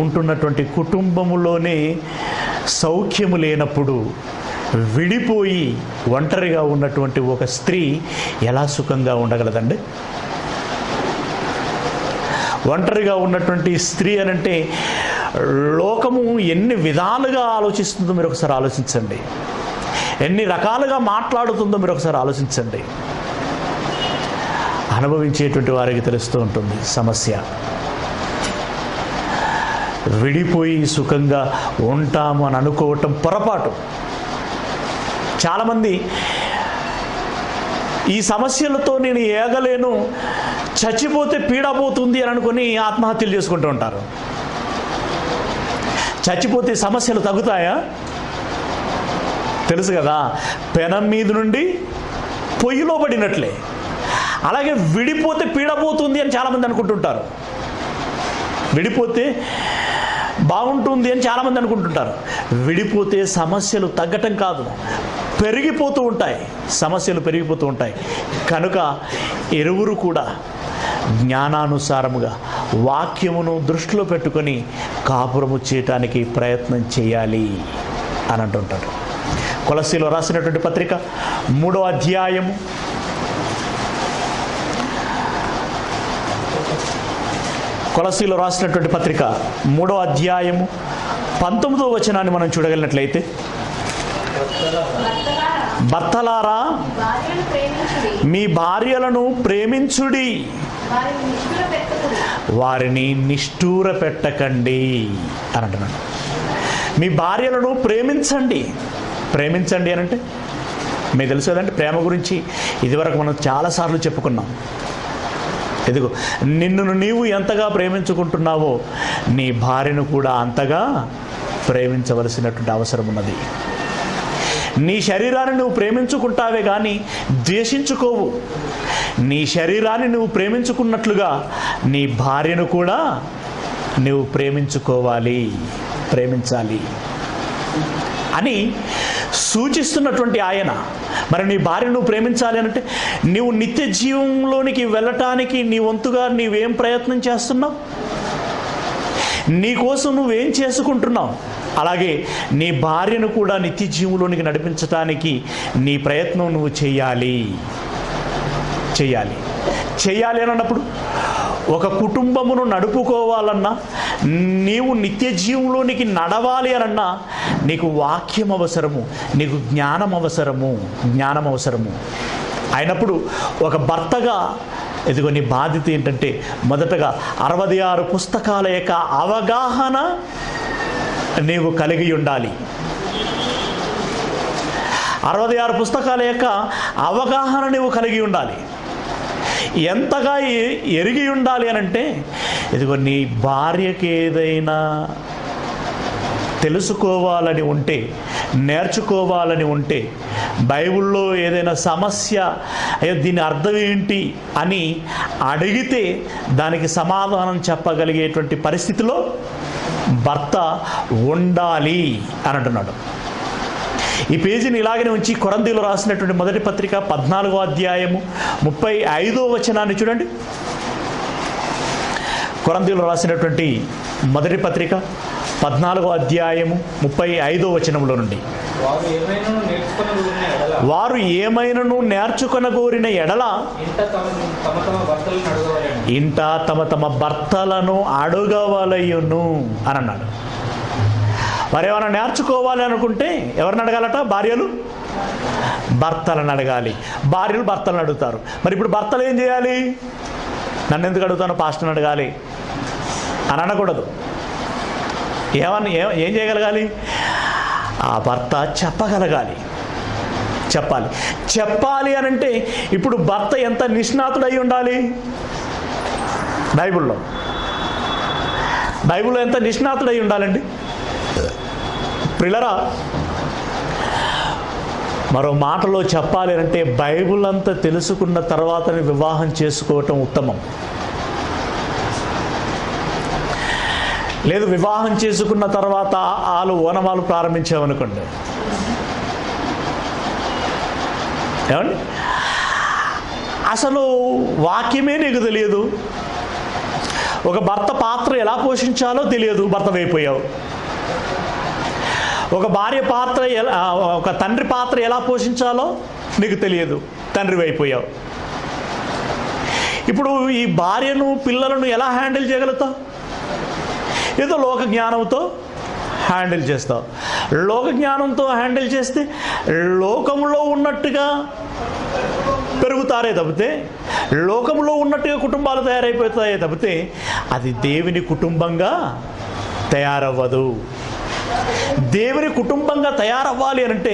ఉంటున్నటువంటి కుటుంబములోనే సౌఖ్యము లేనప్పుడు విడిపోయి ఒంటరిగా ఉన్నటువంటి ఒక స్త్రీ ఎలా సుఖంగా ఉండగలదండి? ఒంటరిగా ఉన్నటువంటి స్త్రీ అనంటే లోకము ఎన్ని విధాలుగా ఆలోచిస్తుందో మీరు ఒకసారి ఆలోచించండి. ఎన్ని రకాలుగా మాట్లాడుతుందో మీరు ఒకసారి ఆలోచించండి. అనుభవించేటువంటి వారికి తెలుస్తూ ఉంటుంది సమస్య. విడిపోయి సుఖంగా ఉంటాము అని అనుకోవటం పొరపాటు. చాలామంది ఈ సమస్యలతో నేను ఏగలేను, చచ్చిపోతే పీడపోతుంది అని అనుకుని ఆత్మహత్యలు చేసుకుంటూ ఉంటారు. చచ్చిపోతే సమస్యలు తగ్గుతాయా? తెలుసు కదా, పెనం మీద నుండి పొయ్యిలో పడినట్లే. అలాగే విడిపోతే పీడపోతుంది అని చాలామంది అనుకుంటుంటారు. విడిపోతే బాగుంటుంది అని చాలామంది అనుకుంటుంటారు. విడిపోతే సమస్యలు తగ్గటం కాదు, పెరిగిపోతూ ఉంటాయి. సమస్యలు పెరిగిపోతూ ఉంటాయి. కనుక ఇరువురు కూడా జ్ఞానానుసారముగా వాక్యమును దృష్టిలో పెట్టుకొని కాపురము చేయటానికి ప్రయత్నం చేయాలి అని అంటుంటారు. కొలస్సీలో రాసినటువంటి పత్రిక 3వ అధ్యాయము 3వ అధ్యాయము 19వ వచనాన్ని మనం చూడగలిగినట్లయితే, భర్తలారా మీ భార్యలను ప్రేమించుడి, వారిని నిష్ఠూర పెట్టకండి అని అంటున్నాడు. మీ భార్యలను ప్రేమించండి. ప్రేమించండి అని అంటే మీకు తెలుసు కదండి, ప్రేమ గురించి ఇదివరకు మనం చాలాసార్లు చెప్పుకున్నాం. ఎదుగు, నిన్ను నీవు ఎంతగా ప్రేమించుకుంటున్నావో నీ భార్యను కూడా అంతగా ప్రేమించవలసినటువంటి అవసరం ఉన్నది. నీ శరీరాన్ని నువ్వు ప్రేమించుకుంటావే కానీ ద్వేషించుకోవు. నీ శరీరాన్ని నువ్వు ప్రేమించుకున్నట్లుగా నీ భార్యను కూడా నువ్వు ప్రేమించుకోవాలి, ప్రేమించాలి అని సూచిస్తున్నటువంటి ఆయన. మరి నీ భార్యను నువ్వు ప్రేమించాలి అంటే నీవు నిత్య జీవంలోనికి వెళ్ళటానికి నీ వంతుగా నీవేం ప్రయత్నం చేస్తున్నావు? నీ కోసం నువ్వేం చేసుకుంటున్నావు? అలాగే నీ భార్యను కూడా నిత్య జీవంలోనికి నడిపించటానికి నీ ప్రయత్నం నువ్వు చేయాలి. చేయాలి అని అన్నప్పుడు ఒక కుటుంబమును నడుపుకోవాలన్నా, నీవు నిత్య జీవంలోనికి నడవాలి అనన్నా నీకు వాక్యం అవసరము, నీకు జ్ఞానం అవసరము. అయినప్పుడు ఒక భర్తగా ఇదిగో నీ బాధ్యత ఏంటంటే, మొదటగా 66 పుస్తకాల యొక్క అవగాహన నీవు కలిగి ఉండాలి. 66 పుస్తకాల యొక్క అవగాహన నీవు కలిగి ఉండాలి. ఎంతగా ఎరిగి ఉండాలి అనంటే, ఇదిగో నీ భార్యకి ఏదైనా తెలుసుకోవాలని ఉంటే, నేర్చుకోవాలని ఉంటే, బైబిల్లో ఏదైనా సమస్య, అయ్యో దీని అర్థం ఏంటి అని అడిగితే దానికి సమాధానం చెప్పగలిగేటువంటి పరిస్థితిలో భర్త ఉండాలి అని అంటున్నాడు. ఈ పేజీని ఇలాగనే ఉంచి కొరంథీయులు రాసినటువంటి మొదటి పత్రిక 14వ అధ్యాయము 35వ వచనాన్ని చూడండి. కొరంథీయులు రాసినటువంటి మొదటి పత్రిక 14వ అధ్యాయము 35వ వచనంలో నుండి, వారు ఏమైనను నేర్చుకొనగోరిన ఎడల ఇంట తమ భర్తలను అడగవలయును అని అన్నాడు. వారు ఏమైనా నేర్చుకోవాలి అనుకుంటే ఎవరిని అడగాలట? భార్యలు భర్తలను అడగాలి, భార్యలు భర్తలను అడుగుతారు. మరి ఇప్పుడు భర్తలు ఏం చేయాలి? నన్ను ఎందుకు అడుగుతాను, పాస్టర్ని అడగాలి అని అనకూడదు. ఏం చేయగలగాలి? ఆ భర్త చెప్పాలి అనంటే ఇప్పుడు భర్త ఎంత నిష్ణాతుడై ఉండాలి? బైబిల్లో ఎంత నిష్ణాతుడై ఉండాలండి? ప్రియులారా, మరో మాటలో చెప్పాలి అంటే బైబిల్ అంతా తెలుసుకున్న తర్వాతనే వివాహం చేసుకోవటం ఉత్తమం. లేదు, వివాహం చేసుకున్న తర్వాత ఓనమాలు ప్రారంభించామనుకోండి, ఏమండి, అసలు వాక్యమే నీకు తెలియదు, ఒక భర్త పాత్ర ఎలా పోషించాలో తెలియదు, భర్తవైపోయావు. ఒక భార్య పాత్ర ఒక తండ్రి పాత్ర ఎలా పోషించాలో నీకు తెలియదు, తండ్రి అయిపోయావు. ఇప్పుడు ఈ భార్యను పిల్లలను ఎలా హ్యాండిల్ చేయగలుగుతావు? ఏదో లోక జ్ఞానంతో హ్యాండిల్ చేస్తావు. లోక జ్ఞానంతో హ్యాండిల్ చేస్తే లోకంలో ఉన్నట్టుగా పెరుగుతారే తప్పితే, లోకంలో ఉన్నట్టుగా కుటుంబాలు తయారైపోతాయే తప్పితే అది దేవుని కుటుంబంగా తయారవ్వదు. దేవుని కుటుంబంగా తయారవ్వాలి అనంటే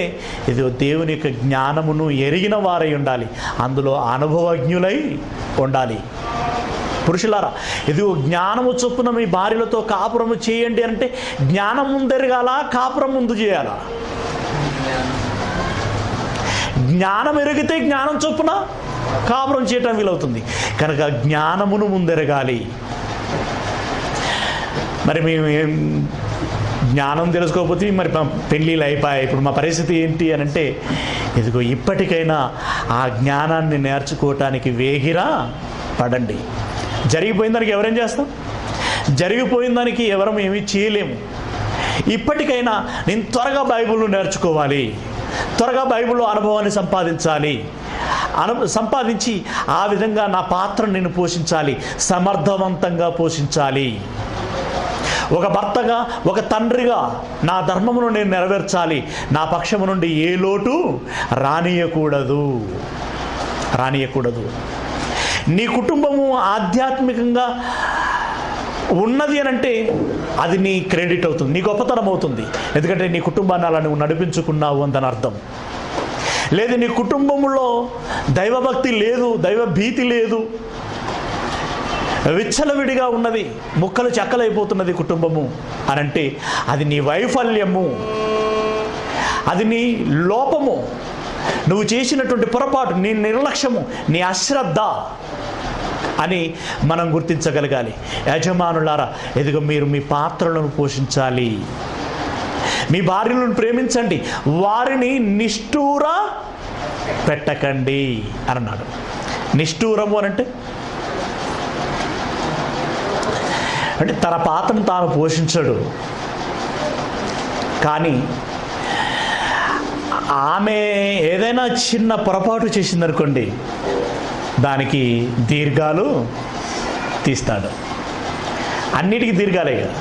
ఇది దేవుని యొక్క జ్ఞానమును ఎరిగిన వారై ఉండాలి, అందులో అనుభవజ్ఞులై ఉండాలి. పురుషులారా, ఇది జ్ఞానము చొప్పున మీ భార్యలతో కాపురము చేయండి అంటే జ్ఞానం ముందెరగాల, కాపురం ముందు చేయాలా? జ్ఞానం ఎరిగితే జ్ఞానం చొప్పున కాపురం చేయటం వీలవుతుంది. కనుక జ్ఞానమును ముందెరగాలి. మరి మేము జ్ఞానం తెలుసుకోకపోతే మరి పెళ్ళిళ్ళు అయిపోయాయి, ఇప్పుడు మా పరిస్థితి ఏంటి అని అంటే, ఇదిగో ఇప్పటికైనా ఆ జ్ఞానాన్ని నేర్చుకోవటానికి వేగిరా పడండి. జరిగిపోయిన దానికి ఎవరేం చేస్తాం? జరిగిపోయిన దానికి ఎవరం ఏమీ చేయలేము. ఇప్పటికైనా నేను త్వరగా బైబిల్ను నేర్చుకోవాలి, త్వరగా బైబిల్లో అనుభవాన్ని సంపాదించి ఆ విధంగా నా పాత్రను నేను పోషించాలి, సమర్థవంతంగా పోషించాలి. ఒక భర్తగా, ఒక తండ్రిగా నా ధర్మమును నేను నెరవేర్చాలి. నా పక్షము నుండి ఏ లోటు రానియకూడదు. నీ కుటుంబము ఆధ్యాత్మికంగా ఉన్నది అని అంటే అది నీ క్రెడిట్ అవుతుంది, నీ గొప్పతనం అవుతుంది. ఎందుకంటే నీ కుటుంబాన్ని అలా నువ్వు నడిపించుకున్నావు అందని అర్థం. లేదు, నీ కుటుంబంలో దైవభక్తి లేదు, దైవ భీతి లేదు, విచ్చలవిడిగా ఉన్నది, ముక్కలు చెక్కలైపోతున్నది కుటుంబము అనంటే అది నీ వైఫల్యము, అది నీ లోపము, నువ్వు చేసినటువంటి పొరపాటు, నీ నిర్లక్ష్యము, నీ అశ్రద్ధ అని మనం గుర్తించగలగాలి. యజమానులారా, ఎదుగు మీరు మీ పాత్రలను పోషించాలి, మీ భార్యలను ప్రేమించండి, వారిని నిష్ఠూర పెట్టకండి అన్నాడు. నిష్ఠూరము అనంటే తన పాత్రను తాను పోషించడు, కానీ ఆమె ఏదైనా చిన్న పొరపాటు చేసిందనుకోండి, దానికి దీర్ఘాలు తీస్తాడు. అన్నిటికీ దీర్ఘాలే కదా.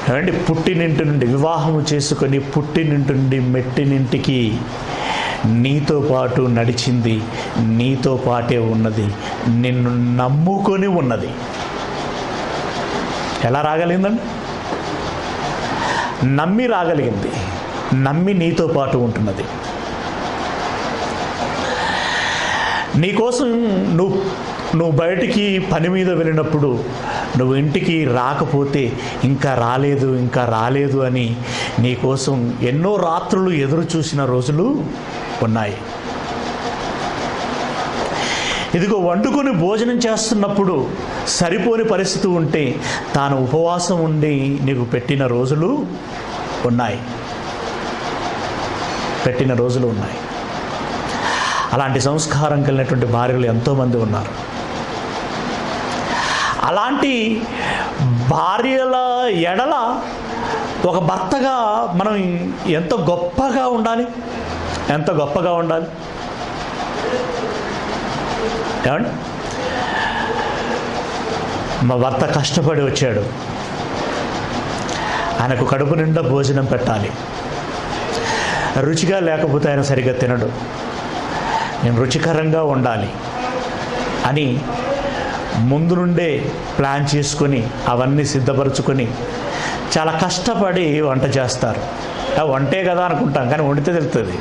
ఏమండి, పుట్టినింటి నుండి వివాహము చేసుకొని పుట్టినింటి నుండి మెట్టినింటికి నీతో పాటు నడిచింది, నీతో పాటే ఉన్నది, నిన్ను నమ్ముకొని ఉన్నది. ఎలా రాగలిగిందండి? నమ్మి రాగలిగింది. నమ్మి నీతో పాటు ఉంటున్నది. నీకోసం నువ్వు బయటికి పని మీద వెళ్ళినప్పుడు నువ్వు ఇంటికి రాకపోతే ఇంకా రాలేదు అని నీకోసం ఎన్నో రాత్రులు ఎదురు చూసిన రోజులు ఉన్నాయి. ఇదిగో వండుకొని భోజనం చేస్తున్నప్పుడు సరిపోని పరిస్థితి ఉంటే తాను ఉపవాసం ఉండి నీకు పెట్టిన రోజులు ఉన్నాయి. అలాంటి సంస్కారం కలిగినటువంటి భార్యలు ఎంతోమంది ఉన్నారు. అలాంటి భార్యల ఎడల ఒక భర్తగా మనం ఎంత గొప్పగా ఉండాలి. ఏమండి, మా భర్త కష్టపడి వచ్చాడు, ఆయనకు కడుపు నిండా భోజనం పెట్టాలి. రుచిగా లేకపోతే ఆయన సరిగ్గా తినడు. నేను రుచికరంగా ఉండాలి అని ముందు నుండే ప్లాన్ చేసుకొని అవన్నీ సిద్ధపరచుకొని చాలా కష్టపడి వంట చేస్తారు. వంటే కదా అనుకుంటాం, కానీ వండితే తెలుస్తుంది.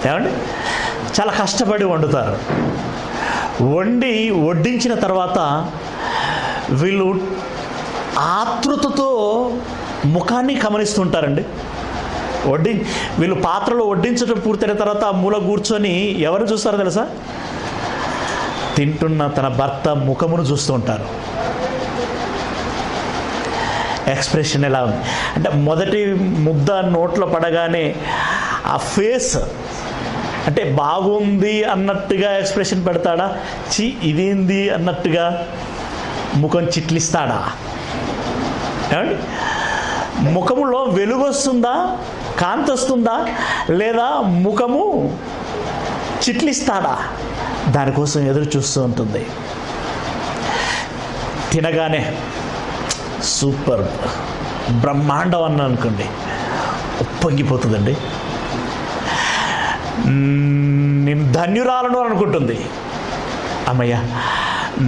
ఏమండి, చాలా కష్టపడి వండుతారు. వండి వడ్డించిన తర్వాత వీళ్ళు ఆతృతతో ముఖాన్ని గమనిస్తుంటారండి. వీళ్ళు పాత్రలో వడ్డించడం పూర్తయిన తర్వాత ఆ మూల కూర్చొని ఎవరు చూస్తారో తెలుసా? తింటున్న తన భర్త ముఖమును చూస్తూ ఉంటారు. ఎక్స్ప్రెషన్ ఎలా ఉంది అంటే, మొదటి ముద్ద నోట్లో పడగానే ఆ ఫేస్ అంటే బాగుంది అన్నట్టుగా ఎక్స్ప్రెషన్ పెడతాడా, ఇదేంది అన్నట్టుగా ముఖం చిట్లిస్తాడా? ఏమండి, ముఖములో వెలుగు వస్తుందా, కాంతి వస్తుందా, లేదా ముఖము చిట్లిస్తాడా? దానికోసం ఎదురు చూస్తూ ఉంటుంది. తినగానే సూపర్ బ్రహ్మాండం అన్న అనుకోండి, ఉప్పొంగిపోతుందండి. నేను ధన్యురాలను అనుకుంటుంది. అమ్మయ్య,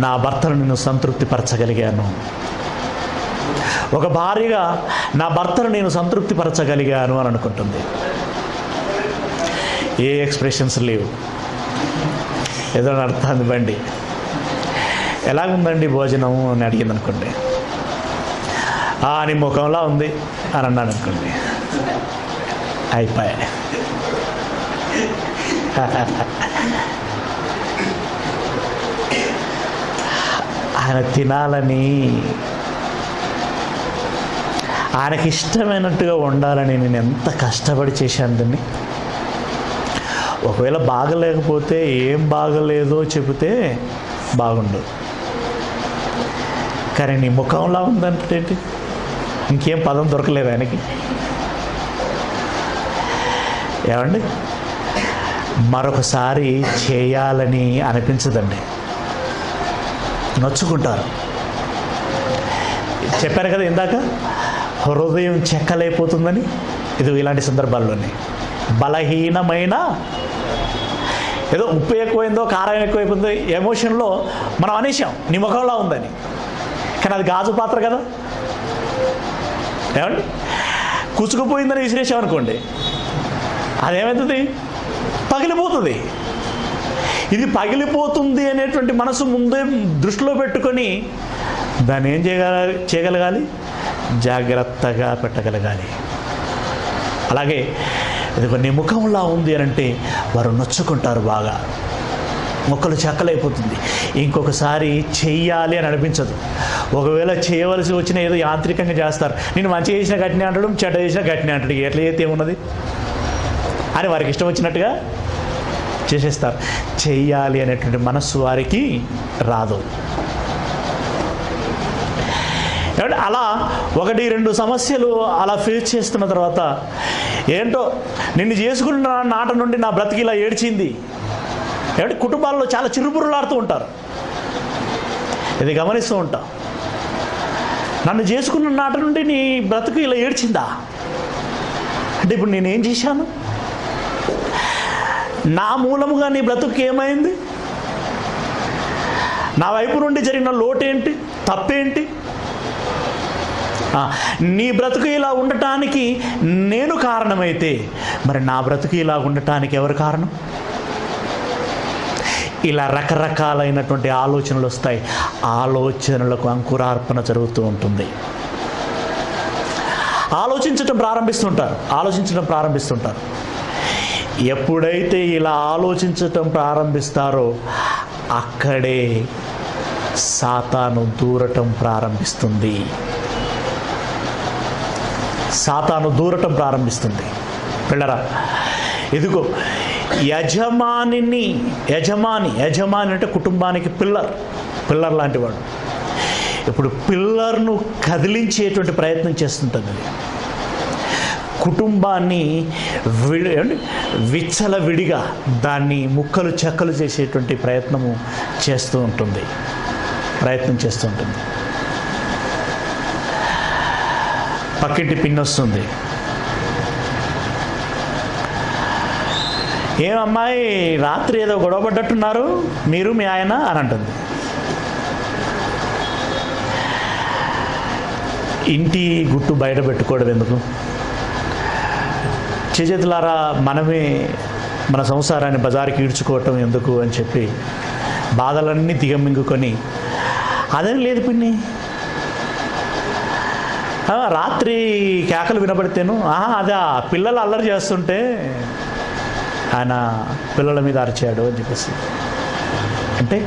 నా భర్తను నేను సంతృప్తిపరచగలిగాను. ఒక భార్యగా నా భర్తను నేను సంతృప్తిపరచగలిగాను అని అనుకుంటుంది. ఏ ఎక్స్ప్రెషన్స్ లేవు. ఏదో అర్థాన్ని బండి ఎలాగుందండి భోజనం అని అడిగింది అనుకోండి, నీ ముఖంలా ఉంది అని అన్నాను అనుకోండి, అయిపోయాయి. ఆయన తినాలని, ఆయనకి ఇష్టమైనట్టుగా ఉండాలని నేను ఎంత కష్టపడి చేశాను దాన్ని. ఒకవేళ బాగలేకపోతే ఏం బాగలేదో చెబితే బాగుండు, కానీ నీ ముఖంలా ఉందంటే ఇంకేం పదం దొరకలేదు ఆయనకి. ఏమండి, మరొకసారి చేయాలని అనిపించదండి, నొచ్చుకుంటారు. చెప్పారు కదా ఇందాక, హృదయం చెక్కలైపోతుందని. ఇది ఇలాంటి సందర్భాల్లోనే బలహీనమైన, ఏదో ఉప్పు ఎక్కువైందో కారం ఎక్కువైపోయిందో ఎమోషన్లో మనం అనేసాం నీ ముఖంలా ఉందని, కానీ అది గాజు పాత్ర కదా. ఏమండి, కుచుకుపోయిందని విసిరేసామనుకోండి, అదేమవుతుంది? పగిలిపోతుంది. ఇది పగిలిపోతుంది అనేటువంటి మనసు ముందే దృష్టిలో పెట్టుకొని దాన్ని ఏం చేయగలగాలి? జాగ్రత్తగా పెట్టగలగాలి. అలాగే ఇది కొన్ని ముఖంలా ఉంది అని అంటే వారు నొచ్చుకుంటారు, బాగా మొక్కలు చెక్కలైపోతుంది. ఇంకొకసారి చెయ్యాలి అని అనిపించదు. ఒకవేళ చేయవలసి వచ్చిన ఏదో యాంత్రికంగా చేస్తారు. నేను మంచి చేసిన గట్టినే అంటాడు, చెడ్డ చేసిన గట్టినే అంటాడు, ఎట్లా చేస్తే ఏమున్నది అని వారికి ఇష్టం వచ్చినట్టుగా చేసేస్తారు. చెయ్యాలి అనేటువంటి మనస్సు వారికి రాదు. అలా 1-2 సమస్యలు అలా ఫేస్ చేస్తున్న తర్వాత, ఏంటో నిన్ను చేసుకున్న నాట నుండి నా బ్రతికి ఇలా ఏడ్చింది ఏమంటే కుటుంబాల్లో చాలా చిరుబురులాడుతూ ఉంటారు. ఇది గమనిస్తూ ఉంటాం. నన్ను చేసుకున్న నాటి నుండి నీ బ్రతుకు ఇలా ఏడ్చిందా అంటే ఇప్పుడు నేనేం చేశాను? నా మూలముగా నీ బ్రతుకు ఏమైంది? నా వైపు నుండి జరిగిన లోటేంటి, తప్పేంటి? నీ బ్రతుకు ఇలా ఉండటానికి నేను కారణమైతే మరి నా బ్రతుకు ఇలా ఉండటానికి ఎవరు కారణం? ఇలా రకరకాలైనటువంటి ఆలోచనలు వస్తాయి. ఆలోచనలకు అంకురార్పణ జరుగుతూ ఉంటుంది. ఆలోచించటం ప్రారంభిస్తుంటారు. ఎప్పుడైతే ఇలా ఆలోచించటం ప్రారంభిస్తారో అక్కడే సాతాను దూరటం ప్రారంభిస్తుంది. పిల్లరా, ఇదిగో యజమాని అంటే కుటుంబానికి పిల్లర్ లాంటి వాడు. ఇప్పుడు పిల్లర్ను కదిలించేటువంటి ప్రయత్నం చేస్తుంటుంది. కుటుంబాన్ని విచ్చలవిడిగా దాన్ని ముక్కలు చెక్కలు చేసేటువంటి ప్రయత్నం చేస్తూ ఉంటుంది. పక్కింటి పిన్ని వస్తుంది, ఏమమ్మాయి రాత్రి ఏదో గొడవ పడ్డట్టున్నారు మీరు మీ ఆయన అని అంటుంది. ఇంటి గుట్టు బయట పెట్టుకోవడం ఎందుకు? చేతులారా మనమే మన సంసారాన్ని బజారుకి ఈడ్చుకోవటం ఎందుకు అని చెప్పి బాధలన్నీ దిగమింగుకొని, అదేం లేదు పిన్ని, రాత్రి కేకలు వినబడితేను అదే పిల్లలు అల్లరి చేస్తుంటే ఆయన పిల్లల మీద అరిచాడు అని చెప్పేసి, అంటే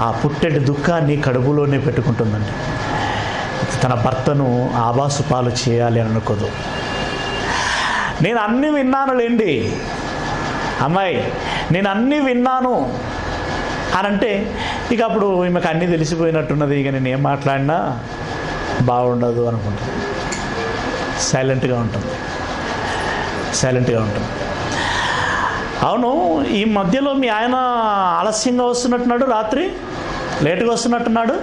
ఆ పుట్టెడి దుఃఖాన్ని కడుపులోనే పెట్టుకుంటుందండి. తన భర్తను ఆబాసు పాలు చేయాలి అని అనుకోదు. నేను అన్నీ విన్నానులేండి అమ్మాయి, నేను అన్నీ విన్నాను అని అంటే ఇక అప్పుడు ఈమెకు అన్నీ తెలిసిపోయినట్టున్నది, ఇక నేను ఏం మాట్లాడినా బాగుండదు అనుకుంటుంది. సైలెంట్గా ఉంటుంది. అవును, ఈ మధ్యలో మీ ఆయన ఆలస్యంగా వస్తున్నట్టున్నాడు, రాత్రి లేటుగా వస్తున్నట్టున్నాడు,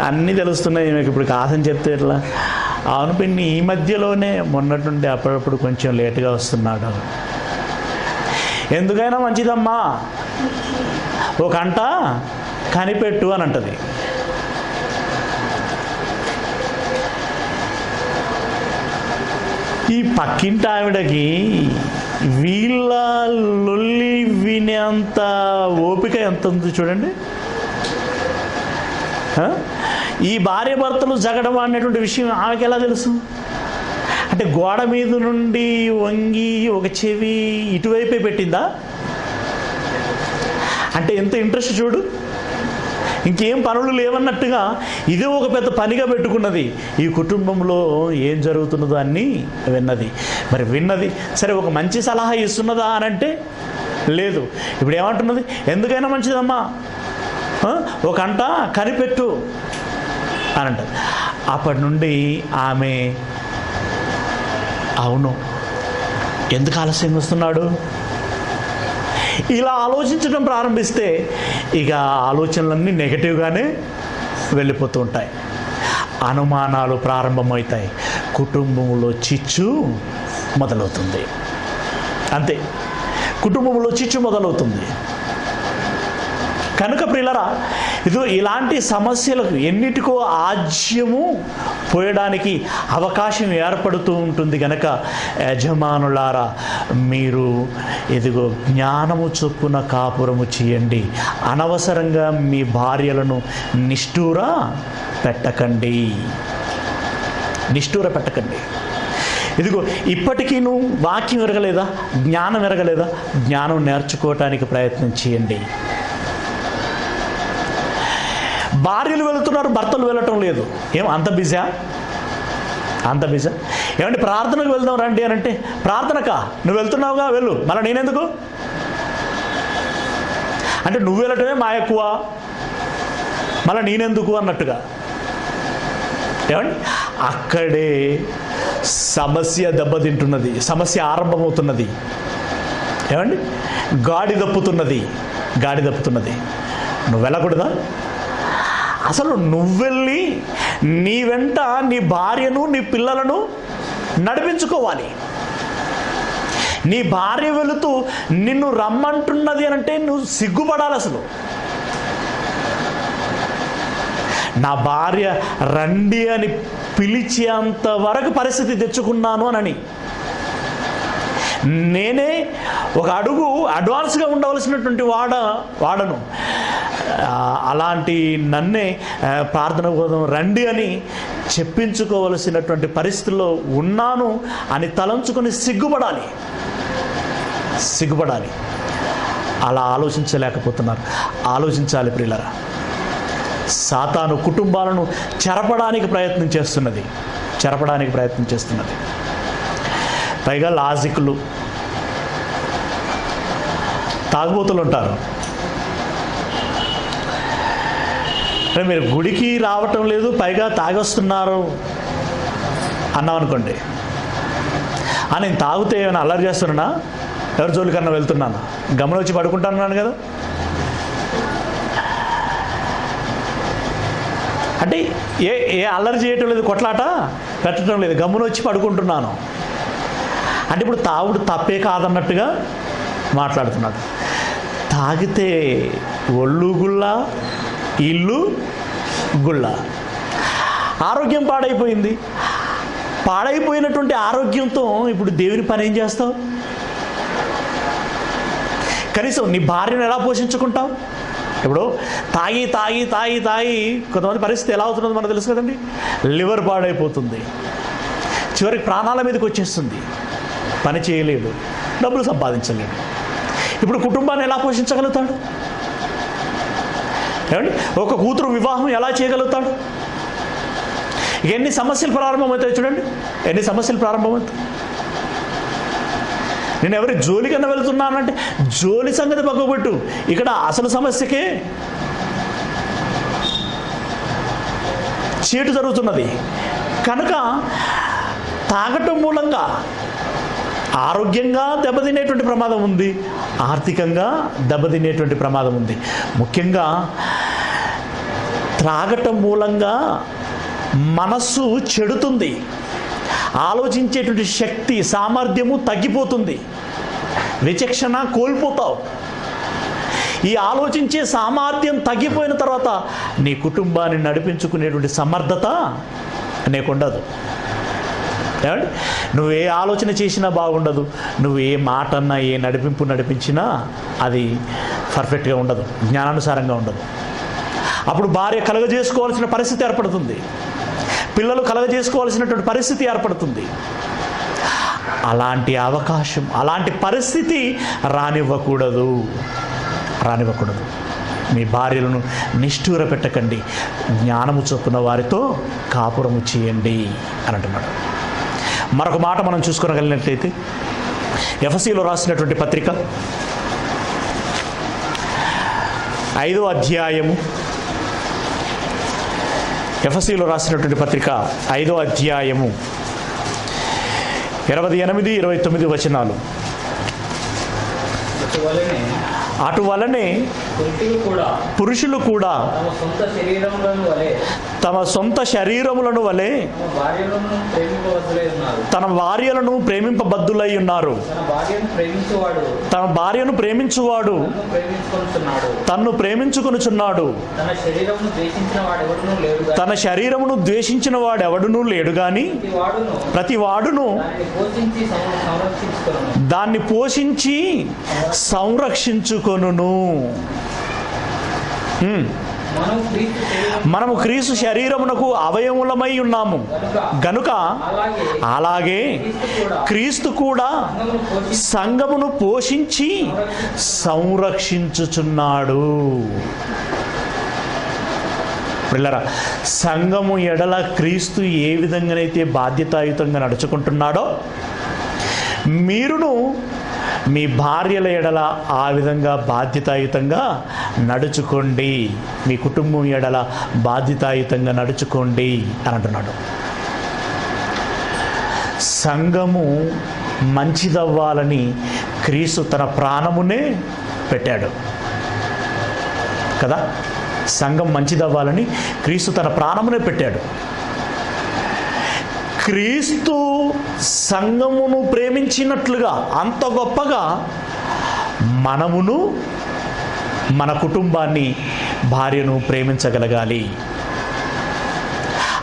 అన్నీ తెలుస్తున్నాయి మీకు. ఇప్పుడు కాదని చెప్తే ఎట్లా? అవును పిన్ని, ఈ మధ్యలోనే మొన్నటి నుండి అప్పుడప్పుడు కొంచెం లేటుగా వస్తున్నాడు. ఎందుకైనా మంచిదమ్మా ఒక గంట కనిపెట్టు అని అంటది. ఈ పక్కింటి ఆవిడకి వీళ్ళ లొల్లి వినేంత ఓపిక ఎంత ఉంది చూడండి. ఈ భార్య భర్తలు జగడం అనేటువంటి విషయం ఆమెకి ఎలా తెలుసు? అంటే గోడ మీద నుండి వంగి ఒక చెవి ఇటువైపే పెట్టిందా? అంటే ఎంత ఇంట్రెస్ట్ చూడు, ఇంకేం పనులు లేవన్నట్టుగా ఇదే ఒక పెద్ద పనిగా పెట్టుకున్నది. ఈ కుటుంబంలో ఏం జరుగుతున్నదో అన్నీ విన్నది. మరి విన్నది సరే, ఒక మంచి సలహా ఇస్తున్నదా అని అంటే లేదు. ఇప్పుడు ఏమంటున్నది? ఎందుకైనా మంచిదమ్మా ఒక గంట కనిపెట్టు అని అంటది. అప్పటి నుండి ఆమె అవును ఎందుకు ఆలస్యంగా వస్తున్నాడు ఇలా ఆలోచించడం ప్రారంభిస్తే ఇక ఆలోచనలన్నీ నెగటివ్గానే వెళ్ళిపోతూ ఉంటాయి. అనుమానాలు ప్రారంభమవుతాయి. కుటుంబంలో చిచ్చు మొదలవుతుంది. అంతే, కుటుంబంలో చిచ్చు మొదలవుతుంది. కనుక ప్రియులరా, ఇది ఇలాంటి సమస్యలకు ఎన్నిటికో ఆజ్యము పోయడానికి అవకాశం ఏర్పడుతూ ఉంటుంది. కనుక యజమానులారా, మీరు ఇదిగో జ్ఞానము చొప్పున కాపురము చేయండి. అనవసరంగా మీ భార్యలను నిష్ఠూర పెట్టకండి. ఇదిగో ఇప్పటికీ నువ్వు వాక్యం ఎరగలేదా, జ్ఞానం ఎరగలేదా? జ్ఞానం నేర్చుకోవటానికి ప్రయత్నం చేయండి. భార్యలు వెళుతున్నారు, భర్తలు వెళ్ళటం లేదు. అంత బిజా? ఏమంటే ప్రార్థనకు వెళ్దాం రండి అని అంటే, ప్రార్థనకా? నువ్వు వెళ్తున్నావుగా, వెళ్ళు, మళ్ళీ నేనెందుకు అంటే నువ్వు వెళ్ళటమే మా ఎక్కువ, మళ్ళీ నేనెందుకు అన్నట్టుగా. ఏమండి, అక్కడే సమస్య దెబ్బతింటున్నది, సమస్య ఆరంభమవుతున్నది. ఏమండి, గాడి తప్పుతున్నది. నువ్వు వెళ్ళకూడదా? అసలు నువ్వెళ్ళి నీ వెంట నీ భార్యను నీ పిల్లలను నడిపించుకోవాలి. నీ భార్య వెళుతూ నిన్ను రమ్మంటున్నది అంటే నువ్వు సిగ్గుపడాలి. అసలు నా భార్య రండి అని పిలిచేంత వరకు పరిస్థితి తెచ్చుకున్నాను అని నేనే ఒక అడుగు అడ్వాన్స్గా ఉండవలసినటువంటి వాడను. అలాంటి నన్నే ప్రార్థన కోసం రండి అని చెప్పించుకోవలసినటువంటి పరిస్థితుల్లో ఉన్నాను అని తలంచుకొని సిగ్గుపడాలి. అలా ఆలోచించలేకపోతున్నారు. ఆలోచించాలి ప్రియులారా. సాతాను కుటుంబాలను చెరపడానికి ప్రయత్నం చేస్తున్నది. పైగా లాజిక్లు, తాగుబోతులు ఉంటారు. మీరు గుడికి రావటం లేదు, పైగా తాగొస్తున్నారు అన్నాం అనుకోండి. నేను తాగితే ఏమైనా అల్లరి చేస్తున్నానా, ఎవరి జోలికన్నా వెళ్తున్నానా, గమనం వచ్చి పడుకుంటాను కదా. అంటే ఏ అల్లరి చేయటం లేదు, కొట్లాట పెట్టడం లేదు, గమ్మున వచ్చి పడుకుంటున్నాను అంటే ఇప్పుడు తాగుడు తప్పే కాదన్నట్టుగా మాట్లాడుతున్నాడు. తాగితే ఒళ్ళు గుళ్ళ, ఇల్లు గుళ్ళ, ఆరోగ్యం పాడైపోయినటువంటి ఆరోగ్యంతో ఇప్పుడు దేవుని పని ఏం చేస్తావు? కనీసం నీ భార్యను ఎలా పోషించుకుంటావు? ఇప్పుడు తాగి కొంతమంది పరిస్థితి ఎలా అవుతుందో మనకు తెలుసు కదండి. లివర్ పాడైపోతుంది, చివరికి ప్రాణాల మీదకి వచ్చేస్తుంది, పని చేయలేడు, డబ్బులు సంపాదించలేడు. ఇప్పుడు కుటుంబాన్ని ఎలా పోషించగలుగుతాడు? ఏమండి, ఒక కూతురు వివాహం ఎలా చేయగలుగుతాడు? ఎన్ని సమస్యలు ప్రారంభమవుతాయి చూడండి, నేను ఎవరి జోలికన్నా వెళ్తున్నానంటే జోలి సంగతి పక్కబెట్టు, ఇక్కడ అసలు సమస్యకే చీటు జరుగుతున్నది. కనుక తాగటం మూలంగా ఆరోగ్యంగా దెబ్బతినేటువంటి ప్రమాదం ఉంది, ఆర్థికంగా దెబ్బతినేటువంటి ప్రమాదం ఉంది. ముఖ్యంగా త్రాగటం మూలంగా మనస్సు చెడుతుంది, ఆలోచించేటువంటి శక్తి సామర్థ్యము తగ్గిపోతుంది, విచక్షణ కోల్పోతావు. ఈ ఆలోచించే సామర్థ్యం తగ్గిపోయిన తర్వాత నీ కుటుంబాన్ని నడిపించుకునేటువంటి సమర్థత నీకుండదు. ఏమండి, నువ్వు ఏ ఆలోచన చేసినా బాగుండదు, నువ్వు ఏ మాట అన్నా ఏ నడిపించినా అది పర్ఫెక్ట్గా ఉండదు, జ్ఞానానుసారంగా ఉండదు. అప్పుడు భార్య కలగజేసుకోవాల్సిన పరిస్థితి ఏర్పడుతుంది, పిల్లలు కలగజేసుకోవాల్సినటువంటి పరిస్థితి ఏర్పడుతుంది. అలాంటి పరిస్థితి రానివ్వకూడదు. మీ భార్యలను నిష్ఠూర పెట్టకండి, జ్ఞానము చొప్పున వారితో కాపురము చేయండి అని అంటున్నాడు. మరొక మాట మనం చూసుకోగలిగినట్లయితే ఎఫెసీయులో రాసినటువంటి పత్రిక 5వ అధ్యాయము, ఎఫెసీయులో రాసినటువంటి పత్రిక 5వ అధ్యాయము 28, 29 వచనాలు. అటువలనే పురుషులు కూడా తమ సొంత శరీరములను వలె తన భార్యలను ప్రేమింపబద్దులై ఉన్నారు. తన భార్యను ప్రేమించువాడు తన్ను ప్రేమించుకొనుచున్నాడు. తన శరీరమును ద్వేషించిన వాడెవడునూ లేడు గాని ప్రతి వాడును దాన్ని పోషించి సంరక్షించుకొనును. మనము క్రీస్తు శరీరమునకు అవయములమై ఉన్నాము గనుక అలాగే క్రీస్తు కూడా సంఘమును పోషించి సంరక్షించుచున్నాడు. పిల్లరా, సంఘము ఎడల క్రీస్తు ఏ విధంగానైతే బాధ్యతాయుతంగా నడుచుకుంటున్నాడో మీరును మీ భార్యల ఎడల ఆ విధంగా బాధ్యతాయుతంగా నడుచుకోండి, మీ కుటుంబం ఎడల బాధ్యతాయుతంగా నడుచుకోండి అని అంటున్నాడు. సంఘము మంచిదవ్వాలని క్రీస్తు తన ప్రాణమునే పెట్టాడు కదా. సంఘం మంచిదవ్వాలని క్రీస్తు తన ప్రాణమునే పెట్టాడు. క్రీస్తు సంఘమును ప్రేమించినట్లుగా అంత గొప్పగా మనమును మన కుటుంబాన్ని, భార్యను ప్రేమించగలగాలి.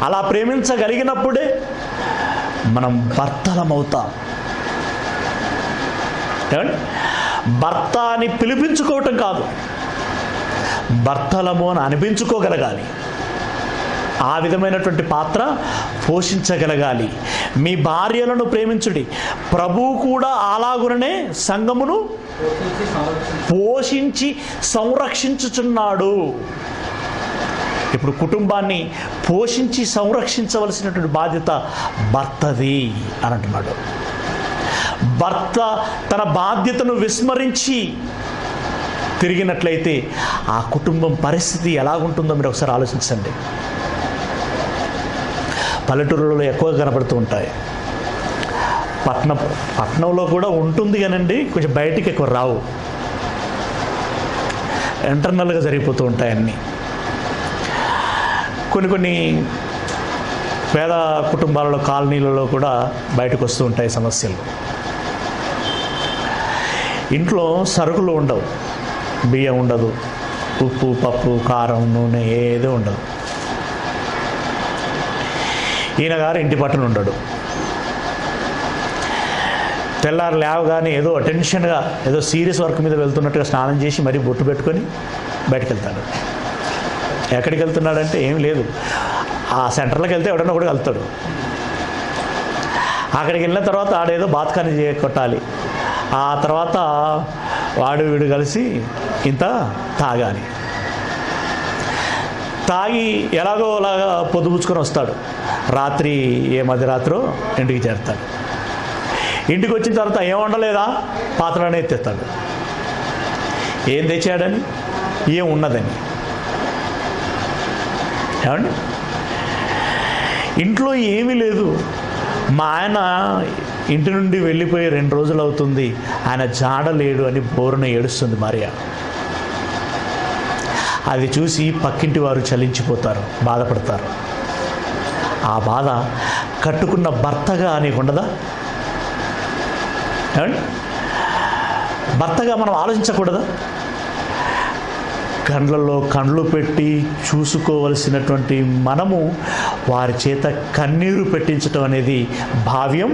అలా ప్రేమించగలిగినప్పుడే మనం భర్తలమవుతాం. భర్త అని పిలిపించుకోవటం కాదు, భర్తలము అని అనిపించుకోగలగాలి. ఆ విధమైనటువంటి పాత్ర పోషించగలగాలి. మీ భార్యలను ప్రేమించుడి, ప్రభువు కూడా అలాగుననే సంఘమును పోషించి సంరక్షించుచున్నాడు. ఇప్పుడు కుటుంబాన్ని పోషించి సంరక్షించవలసినటువంటి బాధ్యత భర్తది అని అంటున్నాడు. భర్త తన బాధ్యతను విస్మరించి తిరిగినట్లయితే ఆ కుటుంబం పరిస్థితి ఎలాగుంటుందో మీరు ఒకసారి ఆలోచించండి. పల్లెటూరులలో ఎక్కువగా కనపడుతూ ఉంటాయి. పట్టణంలో కూడా ఉంటుంది కానండి, కొంచెం బయటికి ఎక్కువ రావు, ఇంటర్నల్గా జరిగిపోతూ ఉంటాయి అన్నీ. కొన్ని పేద కుటుంబాలలో, కాలనీలలో కూడా బయటకు వస్తూ ఉంటాయి సమస్యలు. ఇంట్లో సరుకులు ఉండవు, బియ్యం ఉండదు, ఉప్పు, పప్పు, కారం, నూనె ఏదో ఉండదు. ఈయన గారు ఇంటి పట్టున ఉండడు. తెల్లారు లేవగానే ఏదో టెన్షన్గా, ఏదో సీరియస్ వర్క్ మీద వెళ్తున్నట్టుగా స్నానం చేసి మరీ బొట్టు పెట్టుకొని బయటకు వెళ్తాడు. ఎక్కడికి వెళ్తున్నాడంటే ఏం లేదు, ఆ సెంటర్లోకి వెళ్తే ఎవడన్నా కూడా వెళ్తాడు. అక్కడికి వెళ్ళిన తర్వాత ఆడేదో బాత్కాని కొట్టాలి. ఆ తర్వాత వాడు వీడు కలిసి ఇంత తాగాలి. తాగి ఎలాగో అలాగా పొద్దుపుచ్చుకొని వస్తాడు. రాత్రి ఏ మధ్యరాత్రో ఇంటికి చేరుతాడు. ఇంటికి వచ్చిన తర్వాత ఏం వండలేదా, పాత్రనే ఎత్తేస్తాడు. ఏం తెచ్చాడని, ఏం ఉన్నదని. ఏమండి, ఇంట్లో ఏమీ లేదు. మా ఆయన ఇంటి నుండి వెళ్ళిపోయి 2 రోజులు అవుతుంది, ఆయన జాడ లేడు అని బోరున ఏడుస్తుంది మరియా. అది చూసి పక్కింటి వారు చలించిపోతారు, బాధపడతారు. ఆ బాధ కట్టుకున్న భర్తగా నీకు ఉండదా? ఏమండి, భర్తగా మనం ఆలోచించకూడదా? కండ్లలో కండ్లు పెట్టి చూసుకోవలసినటువంటి మనము వారి చేత కన్నీరు పెట్టించటం అనేది భావ్యం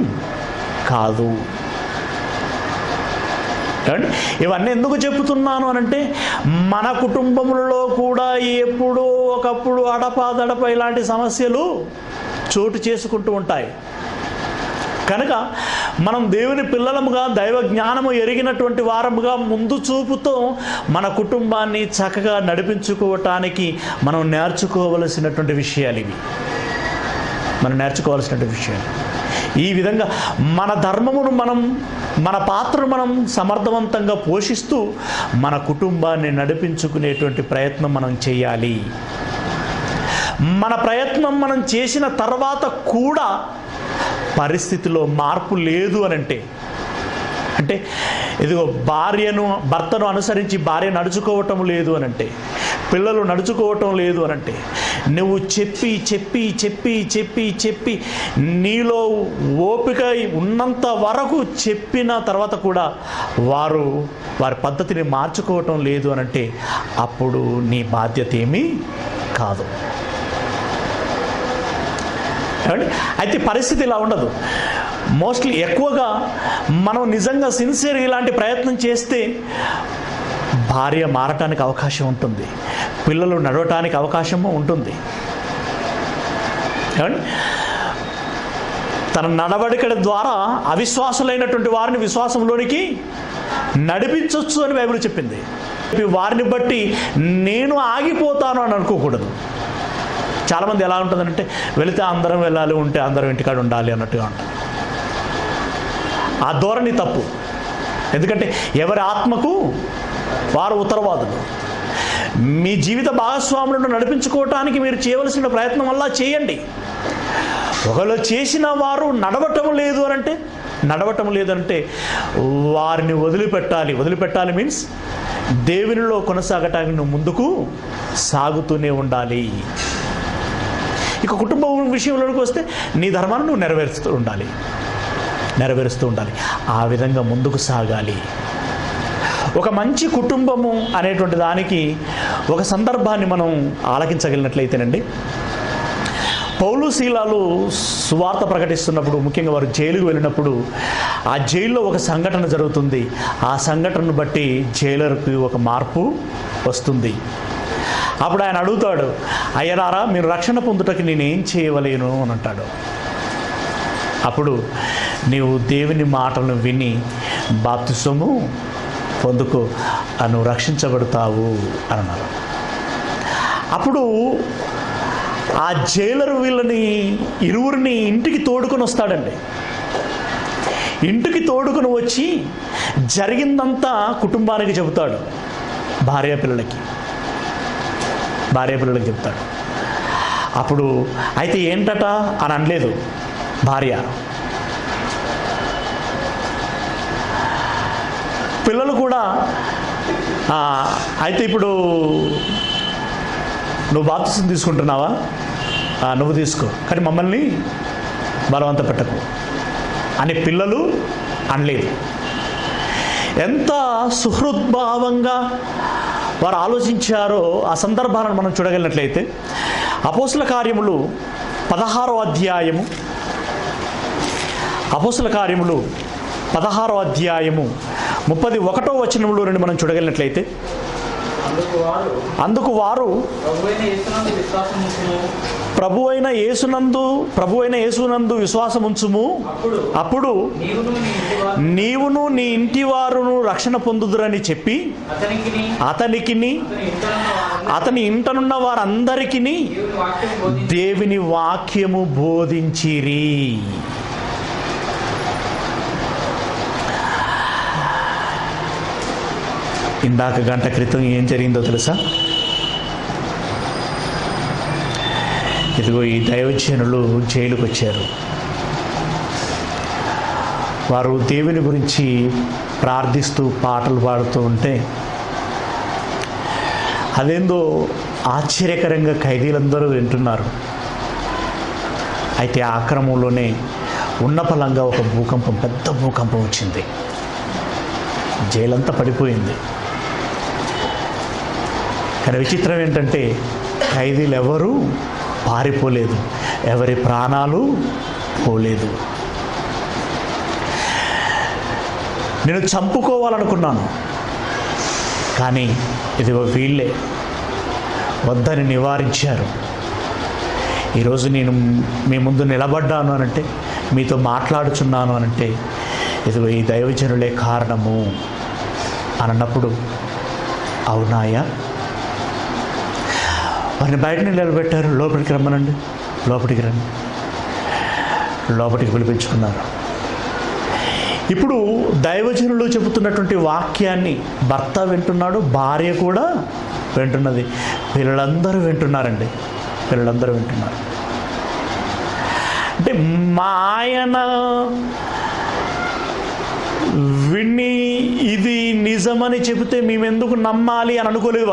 కాదు. ఇవన్నీ ఎందుకు చెబుతున్నాను అనంటే, మన కుటుంబంలో కూడా ఎప్పుడో ఒకప్పుడు అడపాదడప ఇలాంటి సమస్యలు చోటు చేసుకుంటూ ఉంటాయి. కనుక మనం దేవుని పిల్లలముగా, దైవ జ్ఞానము ఎరిగినటువంటి వారముగా ముందు చూపుతో మన కుటుంబాన్ని చక్కగా నడిపించుకోవటానికి మనం నేర్చుకోవలసినటువంటి విషయాలు ఇవి. మనం నేర్చుకోవాల్సినటువంటి విషయాలు ఈ విధంగా మన ధర్మమును మనం, మన పాత్రను మనం సమర్థవంతంగా పోషిస్తూ మన కుటుంబాన్ని నడిపించుకునేటువంటి ప్రయత్నం మనం చేయాలి. మన ప్రయత్నం మనం చేసిన తర్వాత కూడా పరిస్థితిలో మార్పు లేదు అనంటే, అంటే ఇదిగో భర్తను అనుసరించి భార్య నడుచుకోవటం లేదు అనంటే, పిల్లలు నడుచుకోవటం లేదు అనంటే, నువ్వు చెప్పి చెప్పి చెప్పి చెప్పి చెప్పి నీలో ఓపిక ఉన్నంత వరకు చెప్పిన తర్వాత కూడా వారి పద్ధతిని మార్చుకోవటం లేదు అనంటే, అప్పుడు నీ బాధ్యత ఏమీ కాదు. అయితే పరిస్థితి ఇలా ఉండదు. మోస్ట్లీ ఎక్కువగా మనం నిజంగా సిన్సియర్గా ఇలాంటి ప్రయత్నం చేస్తే భార్య మారటానికి అవకాశం ఉంటుంది, పిల్లలు నడవటానికి అవకాశము ఉంటుంది. తన నడవడికల ద్వారా అవిశ్వాసులైనటువంటి వారిని విశ్వాసంలోనికి నడిపించవచ్చు అని బైబిల్ చెప్పింది. వారిని బట్టి నేను ఆగిపోతాను అని అనుకోకూడదు. చాలామంది ఎలా ఉంటుందంటే, వెళితే అందరం వెళ్ళాలి, ఉంటే అందరం ఇంటికాడ ఉండాలి అన్నట్టుగా ఉంటుంది. ఆ ధోరణి తప్పు. ఎందుకంటే ఎవరి ఆత్మకు వారు ఉత్తరవాదులు. మీ జీవిత భాగస్వాములను నడిపించుకోవటానికి మీరు చేయవలసిన ప్రయత్నం వల్ల చేయండి. ఒకవేళ చేసిన వారు నడవటం లేదు అనంటే నడవటం లేదంటే వారిని వదిలిపెట్టాలి మీన్స్ దేవునిలో కొనసాగటానికి నువ్వు ముందుకు సాగుతూనే ఉండాలి. ఇక కుటుంబం విషయంలోకి వస్తే నీ ధర్మాన్ని నువ్వు నెరవేరుస్తూ ఉండాలి. ఆ విధంగా ముందుకు సాగాలి. ఒక మంచి కుటుంబము అనేటువంటి దానికి ఒక సందర్భాన్ని మనం ఆలకించగలిగినట్లయితేనండి, పౌలు శీలాలు సువార్త ప్రకటిస్తున్నప్పుడు, ముఖ్యంగా వారు జైలుకు వెళ్ళినప్పుడు ఆ జైల్లో ఒక సంఘటన జరుగుతుంది. ఆ సంఘటనను బట్టి జైలర్కి ఒక మార్పు వస్తుంది. అప్పుడు ఆయన అడుగుతాడు, అయ్యలారా మీరు రక్షణ పొందుటకి నేనేం చేయవలేను అని అంటాడు. అప్పుడు నీవు దేవుని మాటలను విని బాప్తిసము పొందుకో, నువ్వు రక్షించబడతావు అని అన్నారు. అప్పుడు ఆ జైలరు వీళ్ళని ఇరువురిని ఇంటికి తోడుకొని వస్తాడండి. ఇంటికి తోడుకొని వచ్చి జరిగిందంతా కుటుంబానికి చెబుతాడు. భార్య పిల్లలకి చెప్తాడు. అప్పుడు అయితే ఏంటట అని అనలేదు భార్య. పిల్లలు కూడా అయితే ఇప్పుడు నువ్వు బాప్తిసం తీసుకుంటున్నావా, నువ్వు తీసుకో, కానీ మమ్మల్ని బలవంత పెట్టకు అని పిల్లలు అనలేదు. ఎంత సుహృద్భావంగా వారు ఆలోచించారో ఆ సందర్భాలను మనం చూడగలిగినట్లయితే అపోస్తుల కార్యములు 16వ అధ్యాయము 31వ వచనంలో నుండి మనం చూడగలిగినట్లయితే, అందుకు వారు ప్రభువైన యేసునందు విశ్వాసముంచుము, అప్పుడు నీవును నీ ఇంటి వారును రక్షణ పొందుదురని చెప్పి అతనికిని అతని ఇంటనున్న వారందరికీ దేవుని వాక్యము బోధించిరి. ఇందాక గంట క్రితం ఏం జరిగిందో తెలుసా? ఇదిగో ఈ దైవజనులు జైలుకు వచ్చారు. వారు దేవుని గురించి ప్రార్థిస్తూ పాటలు పాడుతూ ఉంటే అదేందో ఆశ్చర్యకరంగా ఖైదీలందరూ వింటున్నారు. అయితే ఆ క్రమంలోనే ఉన్నపలంగా ఒక పెద్ద భూకంపం వచ్చింది. జైలంతా పడిపోయింది. కానీ విచిత్రం ఏంటంటే ఖైదీలు ఎవరూ పారిపోలేదు, ఎవరి ప్రాణాలు పోలేదు. నేను చంపుకోవాలనుకున్నాను, కానీ ఇదిగో వీళ్ళే వద్దని నివారించారు. ఈరోజు నేను మీ ముందు నిలబడ్డాను అనంటే, మీతో మాట్లాడుచున్నాను అనంటే ఇదిగో ఈ దైవజనులే కారణము అని అన్నప్పుడు, అవునాయా? వారిని బయట నిలబెట్టారు. లోపలికి రమ్మనండి, లోపలికి రండి, లోపలికి పిలిపించుకున్నారు. ఇప్పుడు దైవజనులు చెబుతున్నటువంటి వాక్యాన్ని భర్త వింటున్నాడు, భార్య కూడా వింటున్నది, పిల్లలందరూ వింటున్నారండి. అంటే మా ఆయన విని ఇది నిజమని చెబితే మేమెందుకు నమ్మాలి అని అనుకోలేదు.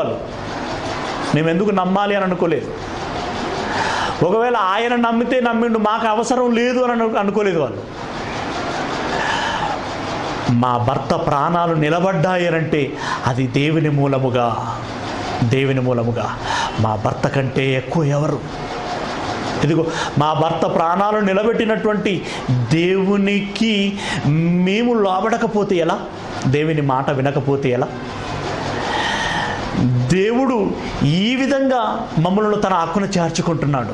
ఒకవేళ ఆయన నమ్మితే నమ్మిండు, మాకు అవసరం లేదు అని అనుకోలేదు వాళ్ళు. మా భర్త ప్రాణాలు నిలబడ్డాయనంటే అది దేవుని మూలముగా మా భర్త కంటే ఎక్కువ ఎవరు? ఇదిగో మా భర్త ప్రాణాలు నిలబెట్టినటువంటి దేవునికి మేము లోబడకపోతే ఎలా? దేవుని మాట వినకపోతే ఎలా? దేవుడు ఈ విధంగా మమ్మల్ని తన హక్కును చేర్చుకుంటున్నాడు.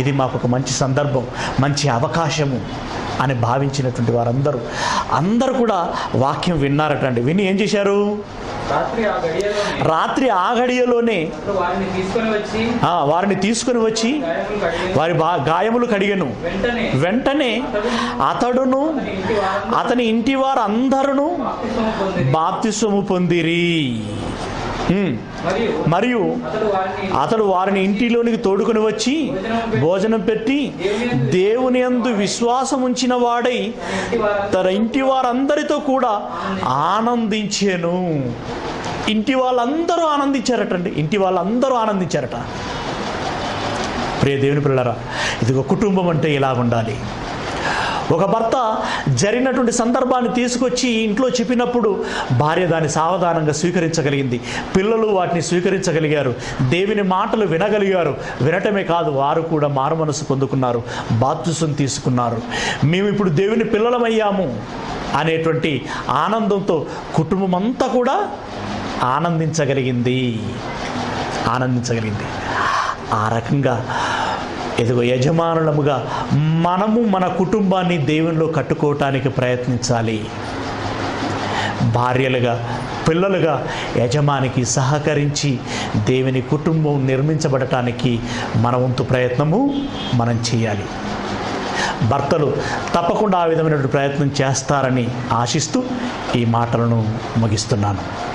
ఇది మాకు ఒక మంచి సందర్భం, మంచి అవకాశము అని భావించినటువంటి అందరూ కూడా వాక్యం విన్నారటండి. విని ఏం చేశారు? రాత్రి ఆ గడియలోనే వారిని తీసుకొని వచ్చి వారి గాయములు కడిగెను. వెంటనే అతడును అతని ఇంటి వారు అందరూ బాప్తిస్మము పొందిరి. మరియు అతడు వారిని ఇంటిలోనికి తోడుకొని వచ్చి భోజనం పెట్టి దేవుని యందు విశ్వాసం ఉంచిన వాడై తన ఇంటి వారందరితో కూడా ఆనందించెను. ఇంటి వాళ్ళందరూ ఆనందించారటండి. ఇంటి వాళ్ళందరూ ఆనందించారట. ప్రియ దేవుని పిల్లరా, ఇది ఒక కుటుంబం అంటే ఇలా ఉండాలి. ఒక భర్త జరిగినటువంటి సందర్భాన్ని తీసుకొచ్చి ఇంట్లో చెప్పినప్పుడు భార్య దాన్ని సావధానంగా స్వీకరించగలిగింది. పిల్లలు వాటిని స్వీకరించగలిగారు. దేవుని మాటలు వినగలిగారు. వినటమే కాదు, వారు కూడా మారు మనసు పొందుకున్నారు, బాప్తిసం తీసుకున్నారు. మేము ఇప్పుడు దేవుని పిల్లలమయ్యాము అనేటువంటి ఆనందంతో కుటుంబం అంతా కూడా ఆనందించగలిగింది. ఆ రకంగా ఎదుగో యజమానులముగా మనము మన కుటుంబాన్ని దేవునిలో కట్టుకోవటానికి ప్రయత్నించాలి. భార్యలుగా, పిల్లలుగా యజమానికి సహకరించి దేవుని కుటుంబం నిర్మించబడటానికి మన వంతు ప్రయత్నము మనం చేయాలి. భర్తలు తప్పకుండా ఆ విధమైనటువంటి ప్రయత్నం చేస్తారని ఆశిస్తూ ఈ మాటలను ముగిస్తున్నాను.